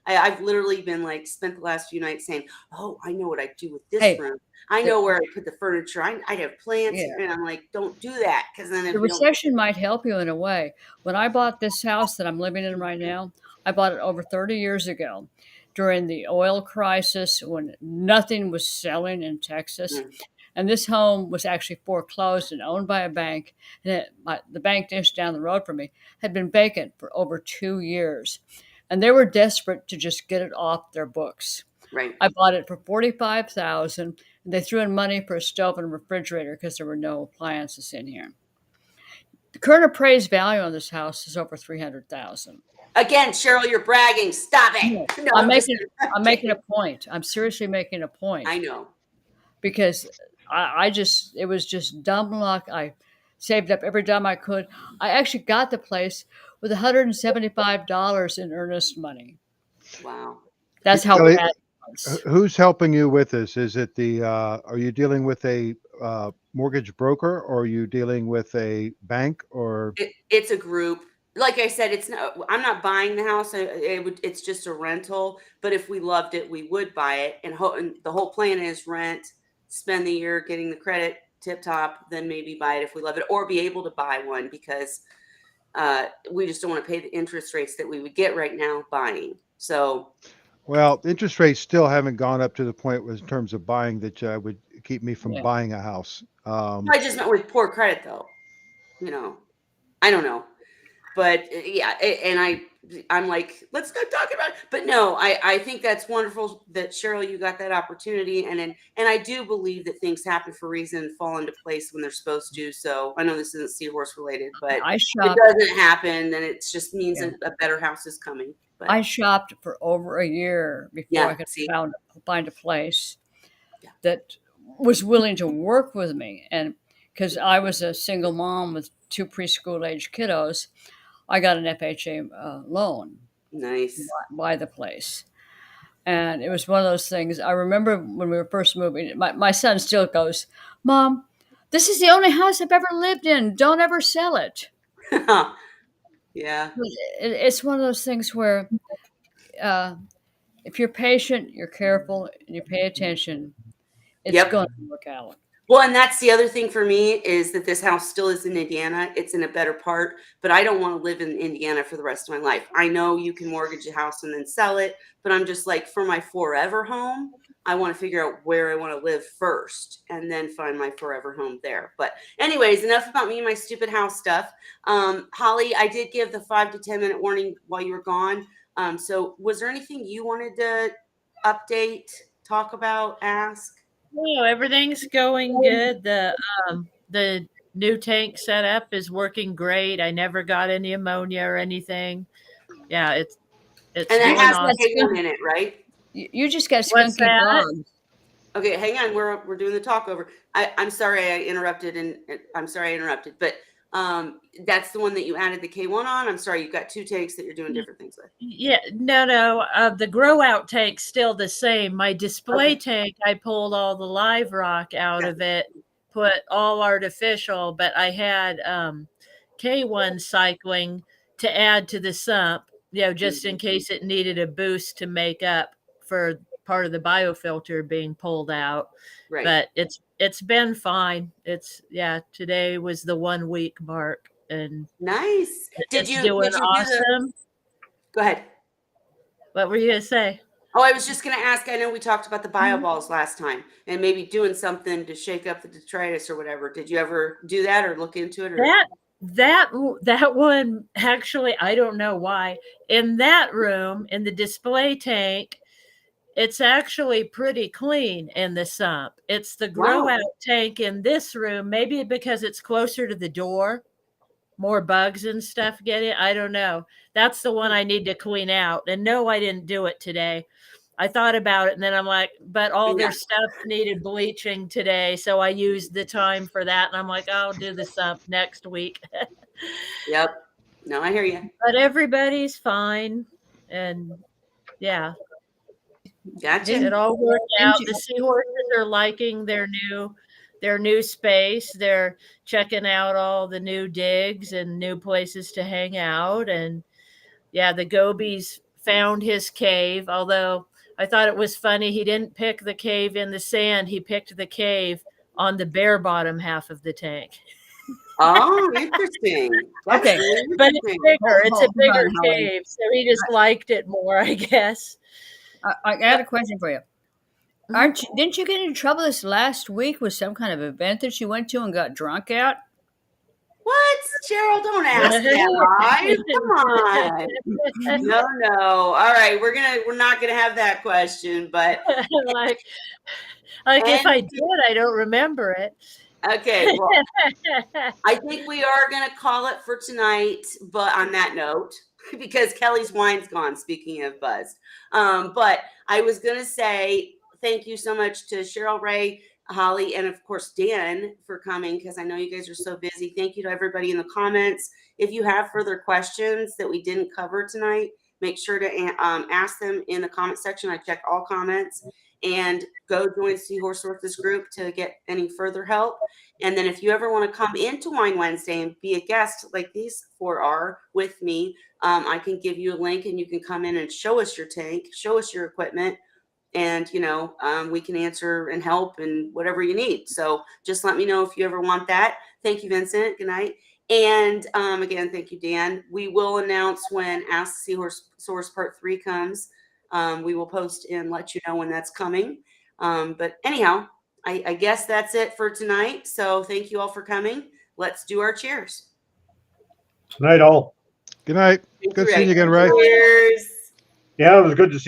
I've literally been like spent the last few nights saying, "Oh, I know what I do with this room. I know where I put the furniture. I'd have plants here." And I'm like, "Don't do that," because then the recession might help you in a way. When I bought this house that I'm living in right now, I bought it over 30 years ago during the oil crisis when nothing was selling in Texas. And this home was actually foreclosed and owned by a bank. And the bank just down the road from me had been vacant for over 2 years. And they were desperate to just get it off their books. Right. I bought it for $45,000. And they threw in money for a stove and a refrigerator because there were no appliances in here. The current appraised value on this house is over $300,000. Again, Cheryl, you're bragging. Stop it. No, No, I'm just making a point. I'm seriously making a point. I know. Because it was just dumb luck. I saved up every dime I could. I actually got the place with $175 in earnest money. Wow. That's how Kelly, bad it was. who's helping you with this? Is it are you dealing with a mortgage broker, or are you dealing with a bank, or? It's a group. Like I said, I'm not buying the house. It's just a rental. But if we loved it, we would buy it. And the whole plan is rent, spend the year getting the credit tip top, then maybe buy it if we love it, or be able to buy one because we just don't want to pay the interest rates that we would get right now buying. So, Well, interest rates still haven't gone up to the point in terms of buying that would keep me from Yeah. buying a house. I just meant with poor credit, though. I don't know. But yeah, and I'm like, let's not talk about it. But no, I think that's wonderful that Cheryl, you got that opportunity, and I do believe that things happen for a reason and fall into place when they're supposed to. So I know this isn't Seahorse related, but I if shopped. it doesn't happen, then it just means Yeah. a better house is coming. But I shopped for over a year before I could find a place that was willing to work with me. And because I was a single mom with 2 preschool age kiddos, I got an FHA loan nice. to buy the place. And it was one of those things. I remember when we were first moving, my son still goes, "Mom, this is the only house I've ever lived in. Don't ever sell it." Yeah. It's one of those things where if you're patient, you're careful, and you pay attention, it's going to work out. Well, and that's the other thing for me is that this house still is in Indiana. It's in a better part, but I don't want to live in Indiana for the rest of my life. I know you can mortgage a house and then sell it, but I'm just like, for my forever home, I want to figure out where I want to live first and then find my forever home there. But anyways, enough about me and my stupid house stuff. Holly, I did give the 5 to 10 minute warning while you were gone. So was there anything you wanted to update, talk about, ask? No, everything's going good. The new tank setup is working great. I never got any ammonia or anything. Yeah, it's and it has awesome. K1 in it, right? You just got What's skunky that? bugs. Okay, hang on. We're doing the talk over. I'm sorry I interrupted, but that's the one that you added the K1 on. I'm sorry, you've got 2 tanks that you're doing different things with. Yeah, no. The grow out tank's still the same. My display tank, I pulled all the live rock out of it, put all artificial, but I had K1 cycling to add to the sump, just in case it needed a boost to make up for part of the biofilter being pulled out. Right. But it's been fine. Today was the 1 week mark, and nice. Did you doing awesome? Go ahead. What were you gonna say? Oh, I was just gonna ask. I know we talked about the bio balls last time, and maybe doing something to shake up the detritus or whatever. Did you ever do that or look into it? Or? That one actually, I don't know why. In that room, in the display tank, it's actually pretty clean in the sump. It's the grow out tank in this room, maybe because it's closer to the door, more bugs and stuff get it. I don't know. That's the one I need to clean out. And no, I didn't do it today. I thought about it and then I'm like, but all their stuff needed bleaching today. So I used the time for that. And I'm like, I'll do the sump next week. Yep. No, I hear you. But everybody's fine. And yeah. Gotcha. It all worked out. The Seahorses are liking their new space. They're checking out all the new digs and new places to hang out. And yeah, the Gobies found his cave, although I thought it was funny. He didn't pick the cave in the sand. He picked the cave on the bare bottom half of the tank. Oh, interesting. Okay. Really but it's bigger. It's a bigger Holly. cave. So he just liked it more, I guess. I got a question for you. Didn't you get in trouble this last week with some kind of event that you went to and got drunk at? What? Cheryl, don't ask that. Come on. No. All right, we're not gonna have that question, but like if I did, I don't remember it. Okay, well, I think we are gonna call it for tonight. But on that note, because Kelly's wine's gone, speaking of buzzed. But I was going to say thank you so much to Cheryl, Ray, Holly, and of course, Dan for coming, because I know you guys are so busy. Thank you to everybody in the comments. If you have further questions that we didn't cover tonight, make sure to ask them in the comment section. I check all comments. And go join Seahorse Sources group to get any further help. And then if you ever want to come into Wine Wednesday and be a guest like these four are with me, I can give you a link and you can come in and show us your tank, show us your equipment, and we can answer and help and whatever you need. So just let me know if you ever want that. Thank you, Vincent. Good night. And again, thank you, Dan. We will announce when Ask Seahorse Source Part 3 comes. We will post and let you know when that's coming. But anyhow, I guess that's it for tonight. So thank you all for coming. Let's do our cheers. Good night, all. Good night. Good seeing you again, Ray. Cheers. Yeah, it was good to see